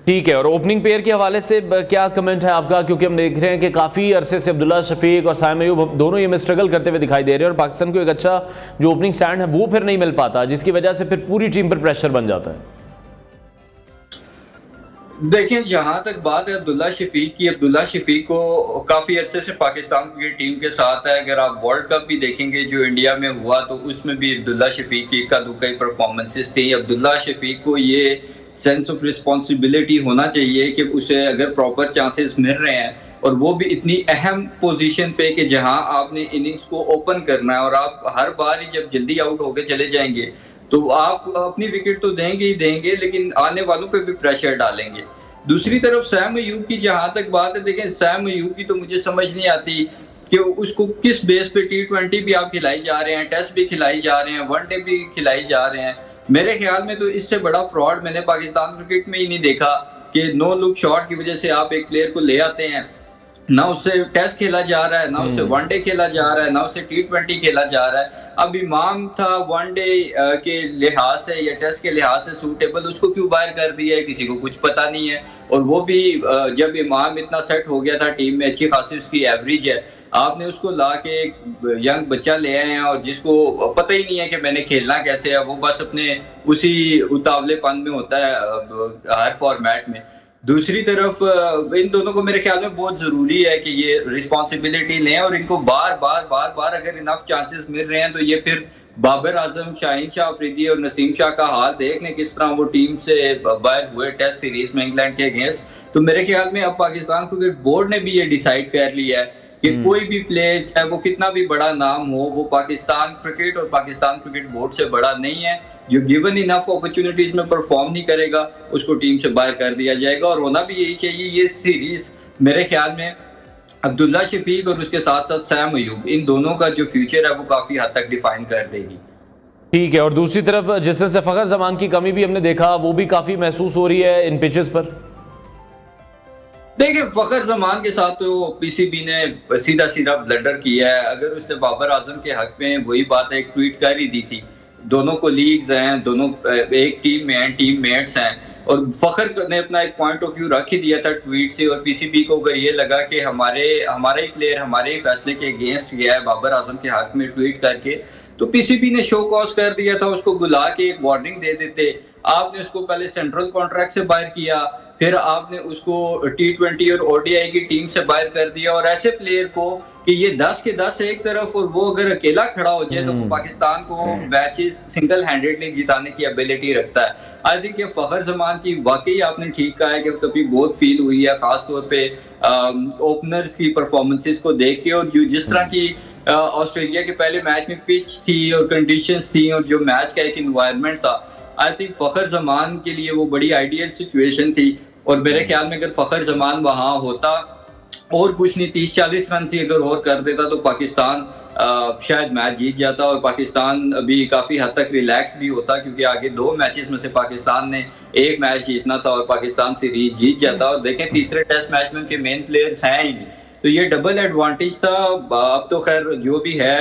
ठीक है, और ओपनिंग पेयर के हवाले से क्या कमेंट है आपका? क्योंकि हम देख रहे हैं कि काफ़ी अरसे से अब्दुल्ला शफीक और साइम अयूब दोनों ये में स्ट्रगल करते हुए दिखाई दे रहे हैं और पाकिस्तान को एक अच्छा जो ओपनिंग स्टैंड है वो फिर नहीं मिल पाता, जिसकी वजह से फिर पूरी टीम पर प्रेशर बन जाता है।
देखिए जहां तक बात है अब्दुल्ला शफीक की, अब्दुल्ला शफीक को काफी अरसे से पाकिस्तान की टीम के साथ है। अगर आप वर्ल्ड कप भी देखेंगे जो इंडिया में हुआ तो उसमें भी अब्दुल्ला शफीक की इक्का दुक्का परफॉर्मेंसेस थी। अब्दुल्ला शफीक को ये सेंस ऑफ रिस्पॉन्सिबिलिटी होना चाहिए कि उसे अगर प्रॉपर चांसेस मिल रहे हैं और वो भी इतनी अहम पोजीशन पे कि जहां आपने इनिंग्स को ओपन करना है और आप हर बार ही जब जल्दी आउट होकर चले जाएंगे तो आप अपनी विकेट तो देंगे ही देंगे, लेकिन आने वालों पे भी प्रेशर डालेंगे। दूसरी तरफ सैम अयूब की जहां तक बात है, देखें सैम अयूब की तो मुझे समझ नहीं आती कि उसको किस बेस पे T20 भी आप खिलाई जा रहे हैं, टेस्ट भी खिलाई जा रहे हैं, वनडे भी खिलाई जा रहे हैं। मेरे ख्याल में तो इससे बड़ा फ्रॉड मैंने पाकिस्तान क्रिकेट में ही नहीं देखा कि नो लुक शॉट की वजह से आप एक प्लेयर को ले आते हैं, ना उससे टेस्ट खेला जा रहा है, ना उससे वनडे खेला जा रहा है, ना उससे T20 खेला जा रहा है। अब इमाम था वनडे के लिहाज से या टेस्ट के लिहाज से सूटेबल, उसको क्यों बाहर कर दिया है किसी को कुछ पता नहीं है। और वो भी जब इमाम इतना सेट हो गया था टीम में, अच्छी खासी उसकी एवरेज है, आपने उसको ला के एक यंग बच्चा ले आए हैं और जिसको पता ही नहीं है कि मैंने खेलना कैसे है, वो बस अपने उसी उतावलेपन में होता है हर फॉर्मेट में। दूसरी तरफ इन दोनों को मेरे ख्याल में बहुत जरूरी है कि ये रिस्पॉन्सिबिलिटी लें और इनको बार बार अगर इनफ चांसेस मिल रहे हैं तो ये फिर बाबर आजम, शाहीन शाह अफरीदी और नसीम शाह का हाल देख लें किस तरह वो टीम से बाहर हुए टेस्ट सीरीज में इंग्लैंड के अगेंस्ट। तो मेरे ख्याल में अब पाकिस्तान क्रिकेट बोर्ड ने भी ये डिसाइड कर लिया है कि कोई भी प्लेयर चाहे वो कितना भी बड़ा नाम हो, वो पाकिस्तान क्रिकेट और पाकिस्तान क्रिकेट बोर्ड से बड़ा नहीं है। जो गिवन इनफ अपॉर्चुनिटीज में परफॉर्म नहीं करेगा उसको टीम से बाहर कर दिया जाएगा और होना भी यही चाहिए। ये सीरीज मेरे ख्याल में अब्दुल्ला शफीक और उसके साथ साथ सैम अयूब, इन दोनों का जो फ्यूचर है वो काफी हद तक डिफाइन कर देगी।
ठीक है, और दूसरी तरफ जिस तरह से फखर जमान की कमी भी हमने देखा वो भी काफी महसूस हो रही है इन पिचेस पर।
देखिए फखर जमान के साथ तो पीसीबी ने सीधा ब्लडर किया है। अगर उसने बाबर आजम के हक में वही बात एक ट्वीट कर ही दी थी, दोनों को लीग्स हैं, दोनों एक टीम में हैं, टीम मेट्स हैं, और फखर ने अपना एक पॉइंट ऑफ व्यू रख ही दिया था ट्वीट से। और पीसीबी को अगर ये लगा कि हमारा ही प्लेयर हमारे ही फैसले के अगेंस्ट गया है बाबर आजम के हक में ट्वीट करके, तो पीसीबी ने शो कॉज कर दिया था, उसको बुला के एक वार्निंग दे देते। आपने उसको पहले सेंट्रल कॉन्ट्रैक्ट से बाहर किया, फिर आपने उसको T20 और ODI की टीम से बाहर कर दिया, और ऐसे प्लेयर को कि ये 10 के 10 एक तरफ और वो अगर अकेला खड़ा हो जाए तो वो पाकिस्तान को मैचेस सिंगल हैंडेडली जिताने की एबिलिटी रखता है। आई थिंक ये फखर जमान की वाकई आपने ठीक कहा है कि कभी बहुत फील हुई है, खासतौर पे ओपनर्स की परफॉर्मेंसेस को देख के, और जो जिस तरह की ऑस्ट्रेलिया के पहले मैच में पिच थी और कंडीशंस थी और जो मैच का एक एनवायरनमेंट था, आई थिंक फखर जमान के लिए वो बड़ी आइडियल सिचुएशन थी। और मेरे ख्याल में अगर फखर जमान वहां होता और कुछ नहीं, 30-40 रन से अगर और कर देता तो पाकिस्तान शायद मैच जीत जाता और पाकिस्तान अभी काफ़ी हद तक रिलैक्स भी होता, क्योंकि आगे 2 मैचेस में से पाकिस्तान ने 1 मैच जीतना था और पाकिस्तान सीरीज जीत जाता। और देखें तीसरे टेस्ट मैच में उनके मेन प्लेयर्स हैं ही नहीं, तो ये डबल एडवांटेज था। अब तो खैर जो भी है,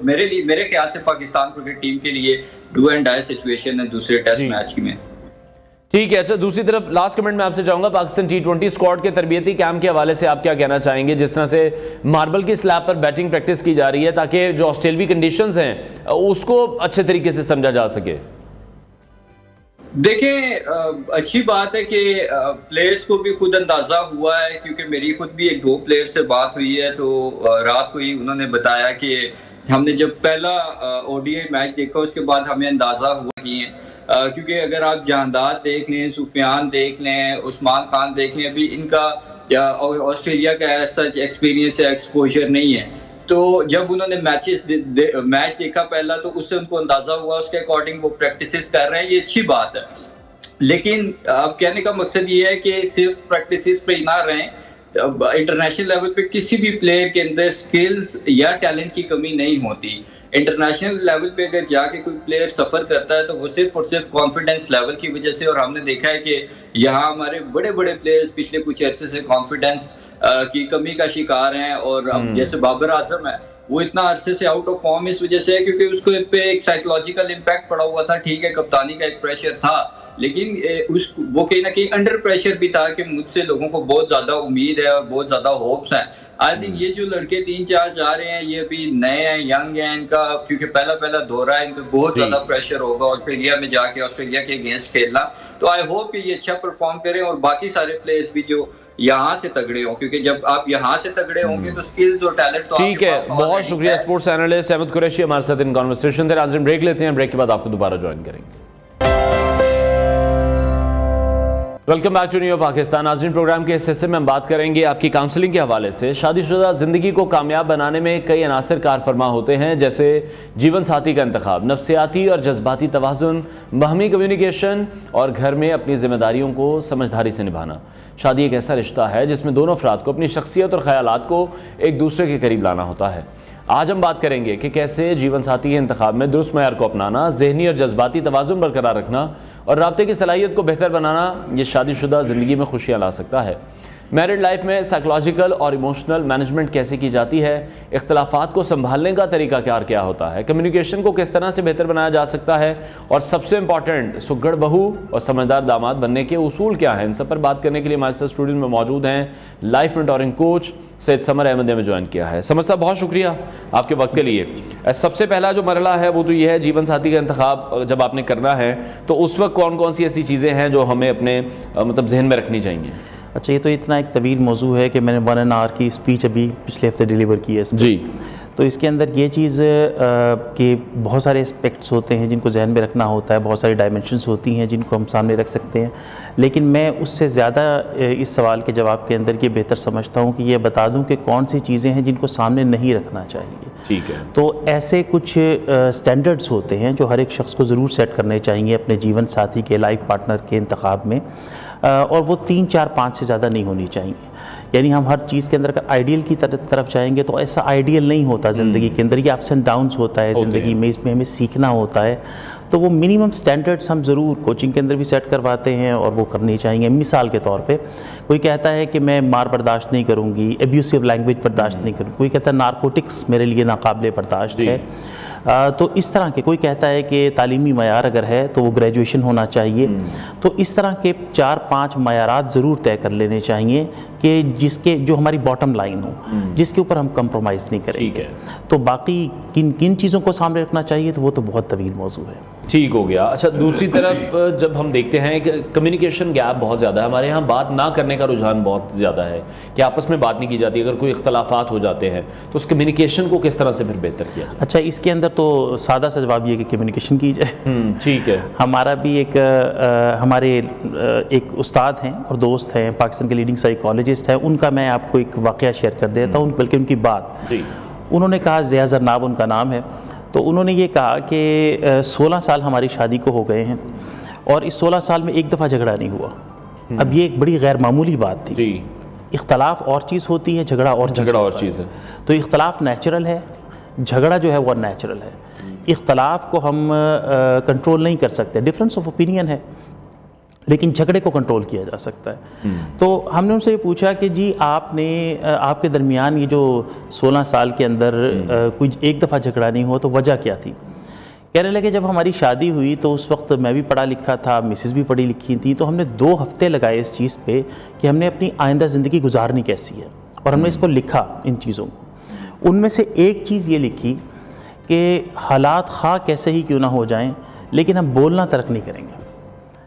मेरे ख्याल से पाकिस्तान क्रिकेट टीम के लिए डू एंड डाई सिचुएशन है दूसरे टेस्ट मैच में।
ठीक है। अच्छा, दूसरी तरफ लास्ट कमेंट मैं आपसे चाहूंगा, पाकिस्तान T20 स्क्वाड के तरबियती कैंप के हवाले से आप क्या कहना चाहेंगे, जिस तरह से मार्बल की स्लैब पर बैटिंग प्रैक्टिस की जा रही है ताकि जो ऑस्ट्रेलियावी कंडीशंस हैं उसको अच्छे तरीके से समझा जा सके?
देखें, अच्छी बात है कि प्लेयर्स को भी खुद अंदाजा हुआ है, क्योंकि मेरी खुद भी 1-2 प्लेयर से बात हुई है, तो रात को ही उन्होंने बताया कि हमने जब पहला ODI मैच देखा उसके बाद हमें अंदाजा हुआ कि क्योंकि अगर आप जहांदार देख लें, सुफियान देख लें, उस्मान खान देख लें, अभी इनका ऑस्ट्रेलिया का ऐसा एक्सपीरियंस या एक्सपोजर नहीं है। तो जब उन्होंने मैच देखा पहला, तो उससे उनको अंदाजा हुआ, उसके अकॉर्डिंग वो प्रैक्टिसेस कर रहे हैं, ये अच्छी बात है। लेकिन अब कहने का मकसद ये है कि सिर्फ प्रैक्टिसेस पे ही ना रहें, इंटरनेशनल लेवल पे किसी भी प्लेयर के अंदर स्किल्स या टैलेंट की कमी नहीं होती। इंटरनेशनल लेवल पे अगर जाके कोई प्लेयर सफर करता है तो वो सिर्फ और सिर्फ कॉन्फिडेंस लेवल की वजह से, और हमने देखा है कि यहाँ हमारे बड़े बड़े प्लेयर्स पिछले कुछ अरसे से कॉन्फिडेंस की कमी का शिकार हैं। और अब जैसे बाबर आजम है, वो इतना अरसे से आउट ऑफ फॉर्म इस वजह से है क्योंकि उसको पे एक साइकोलॉजिकल इम्पैक्ट पड़ा हुआ था। ठीक है, कप्तानी का एक प्रेशर था, लेकिन वो कहीं ना कहीं अंडर प्रेशर भी था कि मुझसे लोगों को बहुत ज्यादा उम्मीद है और बहुत ज्यादा होप्स हैं। आई थिंक ये जो लड़के 3-4 जा रहे हैं, ये अभी नए हैं, यंग हैं, इनका क्योंकि पहला दौरा है, इन पे बहुत ज्यादा प्रेशर होगा ऑस्ट्रेलिया में जाके ऑस्ट्रेलिया के अगेंस्ट खेलना। तो आई होप कि ये अच्छा परफॉर्म करें और बाकी सारे प्लेयर्स भी जो यहाँ से तगड़े हों, क्योंकि जब आप यहाँ से तगड़े होंगे तो स्किल्स और टैलेंट तो
ठीक है। बहुत शुक्रिया स्पोर्ट्स एनालिस्ट अहमद कुरैशी हमारे साथ इन कॉन्वर्सेशन थे। नाज़रीन, ब्रेक लेते हैं, ब्रेक के बाद आपको दोबारा ज्वाइन करेंगे। Welcome back to new Pakistan. नाज़रीन, प्रोग्राम के इस हिस्से में हम बात करेंगे आपकी काउंसलिंग के हवाले से। शादीशुदा ज़िंदगी को कामयाब बनाने में कई अनासर कार फरमा होते हैं, जैसे जीवन साथी का इंतखाब, नफ्सियाती और जज्बाती तवाज़ुन, बाहमी कम्युनिकेशन और घर में अपनी जिम्मेदारियों को समझदारी से निभाना। शादी एक ऐसा रिश्ता है जिसमें दोनों अफराद को अपनी शख्सियत और ख्यालात को एक दूसरे के करीब लाना होता है। आज हम बात करेंगे कि कैसे जीवन साथी के इंतखाब में दुरुस्त मयार को अपनाना, ज़हनी और जज्बाती तवाज़ुन बरकरार रखना और राब्ते की सलाहियत को बेहतर बनाना ये शादीशुदा ज़िंदगी में खुशियाँ ला सकता है। मैरिड लाइफ में साइकोलॉजिकल और इमोशनल मैनेजमेंट कैसे की जाती है, इख्तलाफात को संभालने का तरीका क्या होता है, कम्युनिकेशन को किस तरह से बेहतर बनाया जा सकता है, और सबसे इंपॉर्टेंट सुघड़ बहू और समझदार दामाद बनने के उसूल क्या हैं, इन सब पर बात करने के लिए हमारे साथ स्टूडियो में मौजूद हैं life mentoring coach Syed Samar Ahmad ने ज्वाइन किया है। समर साहब, बहुत शुक्रिया आपके वक्त के लिए। सबसे पहला जो मरहला है वो तो ये है, जीवन साथी का इंतखाब जब आपने करना है तो उस वक्त कौन कौन सी ऐसी चीज़ें हैं जो हमें अपने मतलब जहन में रखनी चाहिए?
अच्छा, ये तो इतना एक तवील मौजू है कि मैंने 1 आवर की स्पीच अभी पिछले हफ्ते डिलीवर की है जी। तो इसके अंदर ये चीज़ कि बहुत सारे एस्पेक्ट्स होते हैं जिनको जहन में रखना होता है, बहुत सारी डायमेंशंस होती हैं जिनको हम सामने रख सकते हैं, लेकिन मैं उससे ज़्यादा इस सवाल के जवाब के अंदर ये बेहतर समझता हूँ कि ये बता दूँ कि कौन सी चीज़ें हैं जिनको सामने नहीं रखना चाहिए।
ठीक है।
तो ऐसे कुछ स्टैंडर्ड्स होते हैं जो हर एक शख्स को ज़रूर सेट करने चाहिए अपने जीवन साथी के, लाइफ पार्टनर के इंतखाब में, और वो 3, 4, 5 से ज़्यादा नहीं होनी चाहिए। यानी हम हर चीज़ के अंदर अगर आइडियल की तरफ जाएंगे तो ऐसा आइडियल नहीं होता ज़िंदगी के अंदर, ये अप्स एंड डाउन्स होता है ज़िंदगी में, इसमें हमें सीखना होता है। तो वो मिनिमम स्टैंडर्ड्स हम ज़रूर कोचिंग के अंदर भी सेट करवाते हैं और वो करनी चाहिए। मिसाल के तौर पे कोई कहता है कि मैं मार बर्दाश्त नहीं करूँगी, एब्यूसिव लैंग्वेज बर्दाश्त नहीं करूँगी, कोई कहता है नारकोटिक्स मेरे लिए नाकाबिले बर्दाश्त है। तो इस तरह के, कोई कहता है कि तालीमी मयार अगर है तो वो ग्रेजुएशन होना चाहिए। तो इस तरह के 4-5 मयारात ज़रूर तय कर लेने चाहिए कि जो हमारी बॉटम लाइन हो, जिसके ऊपर हम कंप्रोमाइज़ नहीं करेंगे। तो बाकी किन चीज़ों को सामने रखना चाहिए तो वो तो बहुत तवील मौजू है।
ठीक हो गया। अच्छा, दूसरी तरफ जब हम देखते हैं कि कम्युनिकेशन गैप बहुत ज़्यादा है, हमारे यहाँ बात ना करने का रुझान बहुत ज़्यादा है कि आपस में बात नहीं की जाती, अगर कोई इख्तलाफात हो जाते हैं तो उस कम्युनिकेशन को किस तरह से फिर बेहतर किया जाए?
अच्छा, इसके अंदर तो सादा सा जवाब ये कि कम्युनिकेशन की जाए।
ठीक है।
हमारा भी हमारे एक उस्ताद हैं और दोस्त हैं, पाकिस्तान के लीडिंग साइकोलॉजिस्ट हैं, उनका मैं आपको एक वाक़या शेयर कर देता हूँ, बल्कि उनकी बात जी। उन्होंने कहा, ज़िया ज़रनाब उनका नाम है, तो उन्होंने ये कहा कि 16 साल हमारी शादी को हो गए हैं और इस 16 साल में एक दफ़ा झगड़ा नहीं हुआ। अब ये एक बड़ी गैर मामूली बात थी। इख्तलाफ और चीज़ होती है, झगड़ा और
चीज़ है।
तो इख्तलाफ नेचुरल है, झगड़ा जो है वो नेचुरल है। इख्तलाफ को हम कंट्रोल नहीं कर सकते, डिफरेंस ऑफ ओपिनियन है, लेकिन झगड़े को कंट्रोल किया जा सकता है। तो हमने उनसे ये पूछा कि जी आपने आपके दरमियान ये जो 16 साल के अंदर कोई एक दफ़ा झगड़ा नहीं हुआ, तो वजह क्या थी? कहने लगे जब हमारी शादी हुई तो उस वक्त मैं भी पढ़ा लिखा था, मिसेस भी पढ़ी लिखी थी, तो हमने 2 हफ्ते लगाए इस चीज़ पे कि हमने अपनी आइंदा ज़िंदगी गुजारनी कैसी है, और हमने इसको लिखा इन चीज़ों को। उनमें से एक चीज़ ये लिखी कि हालात खा कैसे ही क्यों ना हो जाएं, लेकिन हम बोलना तर्क नहीं करेंगे।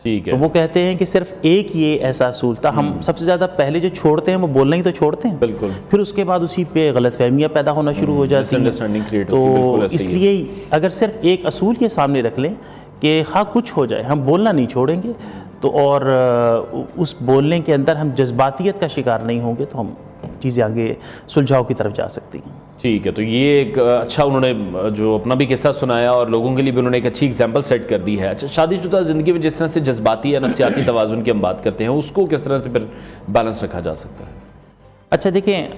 ठीक है।
तो वो कहते हैं कि सिर्फ एक ये ऐसा असूल था, हम सबसे ज़्यादा पहले जो छोड़ते हैं वो बोलना ही तो छोड़ते हैं,
बिल्कुल।
फिर उसके बाद उसी पे गलतफहमियाँ पैदा होना शुरू हो जाती हैं। तो इसलिए अगर सिर्फ एक असूल ये सामने रख लें कि हाँ कुछ हो जाए, हम बोलना नहीं छोड़ेंगे, तो और उस बोलने के अंदर हम जज्बातियत का शिकार नहीं होंगे, तो हम चीज़ें आगे सुलझाव की तरफ जा सकती हैं।
ठीक है। तो ये एक अच्छा उन्होंने जो अपना भी किस्सा सुनाया और लोगों के लिए भी उन्होंने एक अच्छी एग्जांपल सेट कर दी है। अच्छा, शादीशुदा ज़िंदगी में जिस तरह से जज्बाती या नफसियाती तवाज़ुन की हम बात करते हैं, उसको किस तरह से फिर बैलेंस रखा जा सकता है? अच्छा
देखें,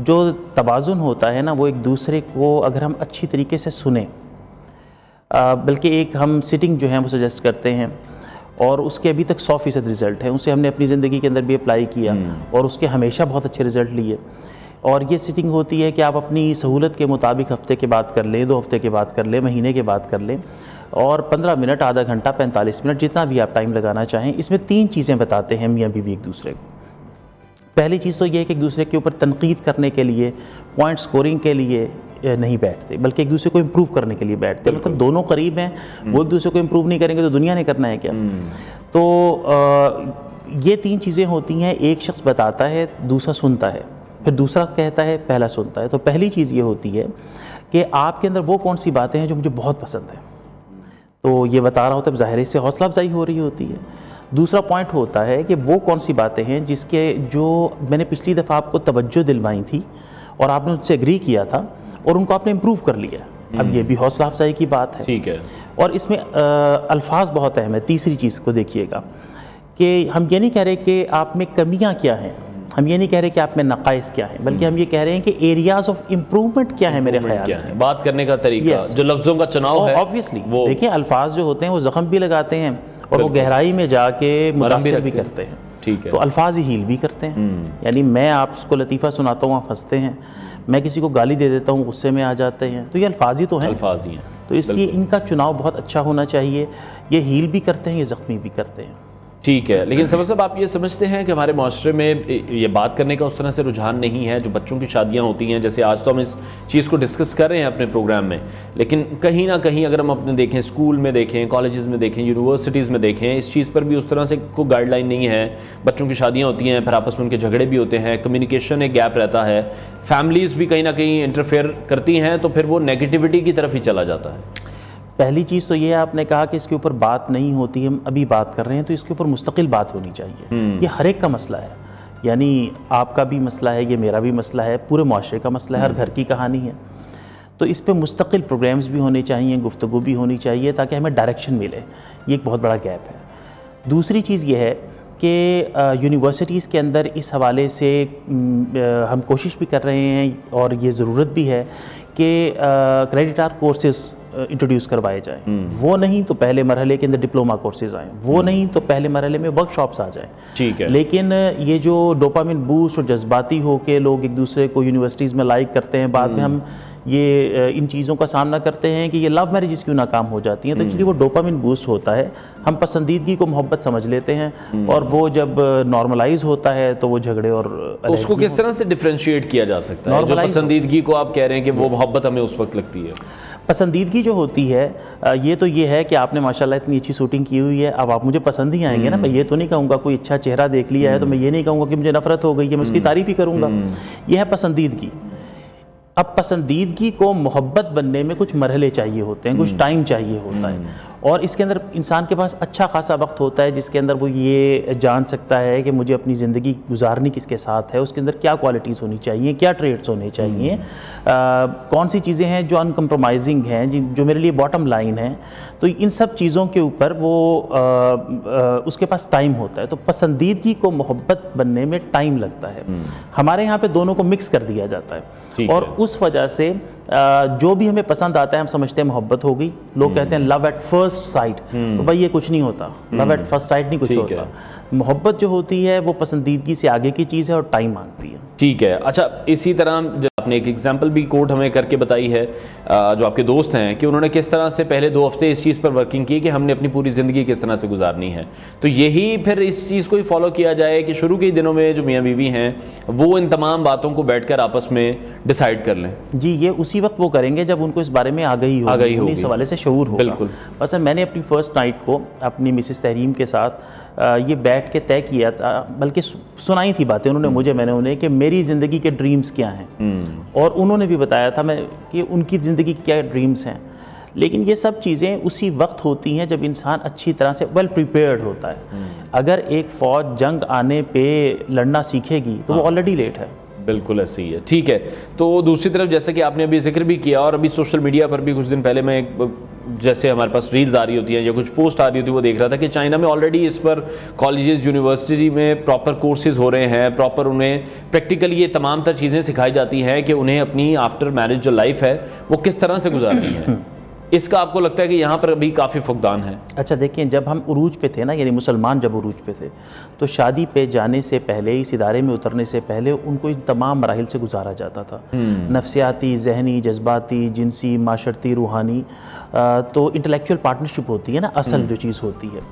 जो तवाज़ुन होता है ना, वो एक दूसरे को अगर हम अच्छी तरीके से सुने, बल्कि एक हम सिटिंग जो है वो सजेस्ट करते हैं, और उसके अभी तक 100% रिज़ल्ट है, उसे हमने अपनी ज़िंदगी के अंदर भी अप्लाई किया और उसके हमेशा बहुत अच्छे रिज़ल्ट लिए। और ये सिटिंग होती है कि आप अपनी सहूलत के मुताबिक हफ्ते के बाद कर लें, 2 हफ्ते के बाद कर लें, महीने के बाद कर लें, और 15 मिनट, आधा घंटा, 45 मिनट, जितना भी आप टाइम लगाना चाहें। इसमें 3 चीज़ें बताते हैं मियाँ बीवी एक दूसरे को। पहली चीज़ तो ये है कि एक दूसरे के ऊपर तनकीद करने के लिए, पॉइंट स्कोरिंग के लिए नहीं बैठते, बल्कि एक दूसरे को इम्प्रूव करने के लिए बैठते हैं। मतलब दोनों करीब हैं, वो एक दूसरे को इम्प्रूव नहीं करेंगे तो दुनिया ने करना है क्या? तो ये 3 चीज़ें होती हैं। एक शख्स बताता है, दूसरा सुनता है, फिर दूसरा कहता है, पहला सुनता है। तो पहली चीज़ ये होती है कि आपके अंदर वो कौन सी बातें हैं जो मुझे बहुत पसंद है, तो ये बता रहा होता है, ज़ाहिर से हौसला अफजाई हो रही होती है। दूसरा पॉइंट होता है कि वो कौन सी बातें हैं जिसके जो मैंने पिछली दफ़ा आपको तवज्जो दिलवाई थी और आपने उनसे एग्री किया था और उनको आपने इम्प्रूव कर लिया। अब ये भी हौसला अफजाई की बात है।
ठीक है।
और इसमें अल्फाज बहुत अहम है। तीसरी चीज़ को देखिएगा कि हम ये नहीं कह रहे कि आप में कमियां क्या हैं, हम ये नहीं कह रहे कि आप में नक़ाइस क्या हैं, बल्कि हम ये कह रहे हैं कि एरियाज़ ऑफ इम्प्रूवमेंट क्या है, मेरे ख्याल में
बात करने का तरीका, जो लफ्ज़ों का चुनाव है।
ऑब्वियसली देखिए, अल्फाज जो होते हैं वो ज़ख्म भी लगाते हैं और वो गहराई में जाके मुतासिर भी करते हैं।
ठीक है।
तो अल्फाज ही हील भी करते हैं। यानी मैं आपको लतीफ़ा सुनाता हूँ, आप हंसते हैं, मैं किसी को गाली दे देता हूँ, गुस्से में आ जाते हैं, तो ये अल्फाज ही तो हैं,
अल्फाज ही हैं।
तो इसलिए इनका चुनाव बहुत अच्छा होना चाहिए। ये हील भी करते हैं, ये ज़ख्मी भी करते हैं।
ठीक है। लेकिन समझ साहब, आप ये समझते हैं कि हमारे माशरे में ये बात करने का उस तरह से रुझान नहीं है? जो बच्चों की शादियां होती हैं, जैसे आज तो हम इस चीज़ को डिस्कस कर रहे हैं अपने प्रोग्राम में, लेकिन कहीं ना कहीं अगर हम अपने देखें, स्कूल में देखें, कॉलेजेस में देखें, यूनिवर्सिटीज़ में देखें, इस चीज़ पर भी उस तरह से कोई गाइडलाइन नहीं है। बच्चों की शादियाँ होती हैं, फिर आपस में उनके झगड़े भी होते हैं, कम्युनिकेशन एक गैप रहता है, फैमिलीज़ भी कहीं ना कहीं इंटरफेयर करती हैं, तो फिर वो नेगेटिविटी की तरफ ही चला जाता है।
पहली चीज़ तो ये आपने कहा कि इसके ऊपर बात नहीं होती, हम अभी बात कर रहे हैं, तो इसके ऊपर मुस्तकिल बात होनी चाहिए। ये हर एक का मसला है, यानी आपका भी मसला है, ये मेरा भी मसला है, पूरे माशरे का मसला है, हर घर की कहानी है। तो इस पर मुस्तकिल प्रोग्राम्स भी होने चाहिए, गुफ्तगू भी होनी चाहिए, ताकि हमें डायरेक्शन मिले। ये एक बहुत बड़ा गैप है। दूसरी चीज़ ये है कि यूनिवर्सिटीज़ के अंदर इस हवाले से हम कोशिश भी कर रहे हैं, और ये ज़रूरत भी है कि क्रेडिट आर कोर्सेज़ इंट्रोड्यूस करवाए जाएं। वो नहीं तो पहले मरहले के अंदर डिप्लोमा कोर्सेज आएँ, वो नहीं तो पहले मरहले में वर्कशॉप्स आ जाएं।
ठीक है।
लेकिन ये जो डोपामिन बूस्ट और जज्बाती हो के लोग एक दूसरे को यूनिवर्सिटीज़ में लाइक करते हैं, बाद में हम ये इन चीज़ों का सामना करते हैं कि ये लव मैरिजेस क्यों नाकाम हो जाती हैं। तो एक्चुअली वो डोपामिन बूस्ट होता है, हम पसंदीदगी को मोहब्बत समझ लेते हैं, और वो जब नॉर्मलाइज होता है तो वो झगड़े और
उसको किस तरह से डिफ्रेंशिएट किया जा सकता है? जो पसंदीदगी को आप कह रहे हैं कि वो मोहब्बत हमें उस वक्त लगती है।
पसंदीदगी जो होती है, ये तो ये है कि आपने माशाल्लाह इतनी अच्छी शूटिंग की हुई है, अब आप मुझे पसंद ही आएंगे ना। मैं ये तो नहीं कहूँगा कोई अच्छा चेहरा देख लिया है तो मैं ये नहीं कहूँगा कि मुझे नफरत हो गई है, मैं उसकी तारीफ ही करूँगा। यह है पसंदीदगी। अब पसंदीदगी को मोहब्बत बनने में कुछ मरहले चाहिए होते हैं, कुछ टाइम चाहिए होता है, और इसके अंदर इंसान के पास अच्छा खासा वक्त होता है जिसके अंदर वो ये जान सकता है कि मुझे अपनी ज़िंदगी गुजारनी किसके साथ है, उसके अंदर क्या क्वालिटीज़ होनी चाहिए, क्या ट्रेड्स होने चाहिए, कौन सी चीज़ें हैं जो अनकम्प्रोमाइजिंग हैं, जो मेरे लिए बॉटम लाइन है। तो इन सब चीज़ों के ऊपर वो उसके पास टाइम होता है। तो पसंदीदगी को मोहब्बत बनने में टाइम लगता है। हमारे यहाँ पे दोनों को मिक्स कर दिया जाता है और उस वजह से जो भी हमें पसंद आता है हम समझते हैं मोहब्बत हो गई। लोग कहते हैं लव एट फर्स्ट साइट, तो भाई ये कुछ नहीं होता, लव एट फर्स्ट साइट नहीं कुछ होता। मोहब्बत जो होती है वो पसंदीदगी से आगे की चीज़ है और टाइम मांगती है।
ठीक है। अच्छा, इसी तरह जब आपने एक एग्जांपल भी कोट हमें करके बताई है जो आपके दोस्त हैं कि उन्होंने किस तरह से पहले 2 हफ्ते इस चीज़ पर वर्किंग की कि हमने अपनी पूरी ज़िंदगी किस तरह से गुजारनी है, तो यही फिर इस चीज़ को ही फॉलो किया जाए कि शुरू के दिनों में जो मियाँ बीवी हैं वो इन तमाम बातों को बैठकर आपस में डिसाइड कर लें।
जी, ये उसी वक्त वो करेंगे जब उनको इस बारे में आगाही होगी, इस हवाले से शऊर होगा।
बिल्कुल।
बस मैंने अपनी फर्स्ट नाइट को अपनी मिसेस तहरीम के साथ ये बैठ के तय किया था, बल्कि सुनाई थी बातें उन्होंने मुझे, मैंने उन्हें, कि मेरी ज़िंदगी के ड्रीम्स क्या हैं और उन्होंने भी बताया था मैं कि उनकी ज़िंदगी के क्या ड्रीम्स हैं। लेकिन ये सब चीज़ें उसी वक्त होती हैं जब इंसान अच्छी तरह से वेल प्रिपेयर्ड होता है। अगर एक फ़ौज जंग आने पे लड़ना सीखेगी तो वो ऑलरेडी लेट है।
बिल्कुल ऐसी ही है। ठीक है। तो दूसरी तरफ जैसे कि आपने अभी जिक्र भी किया और अभी सोशल मीडिया पर भी कुछ दिन पहले मैं जैसे हमारे पास रील्स आ रही होती हैं या कुछ पोस्ट आ रही होती है वो देख रहा था कि चाइना में ऑलरेडी इस पर कॉलेजेस यूनिवर्सिटी में प्रॉपर कोर्सेज हो रहे हैं, प्रॉपर उन्हें प्रैक्टिकली ये तमाम तर चीज़ें सिखाई जाती हैं कि उन्हें अपनी आफ्टर मैरिज जो लाइफ है वो किस तरह से गुजारनी है। इसका आपको लगता है कि यहाँ पर अभी काफ़ी फुकदान है?
अच्छा देखिए, जब हम उरूज पे थे ना, यानी मुसलमान जब उरूज पे थे, तो शादी पे जाने से पहले, इस इदारे में उतरने से पहले उनको इन तमाम मराहिल से गुजारा जाता था। नफ्सियाती, जहनी, जज्बाती, जिनसी, माशरती, रूहानी, तो इंटेलेक्चुअल पार्टनरशिप होती है ना, असल जो चीज़ होती है।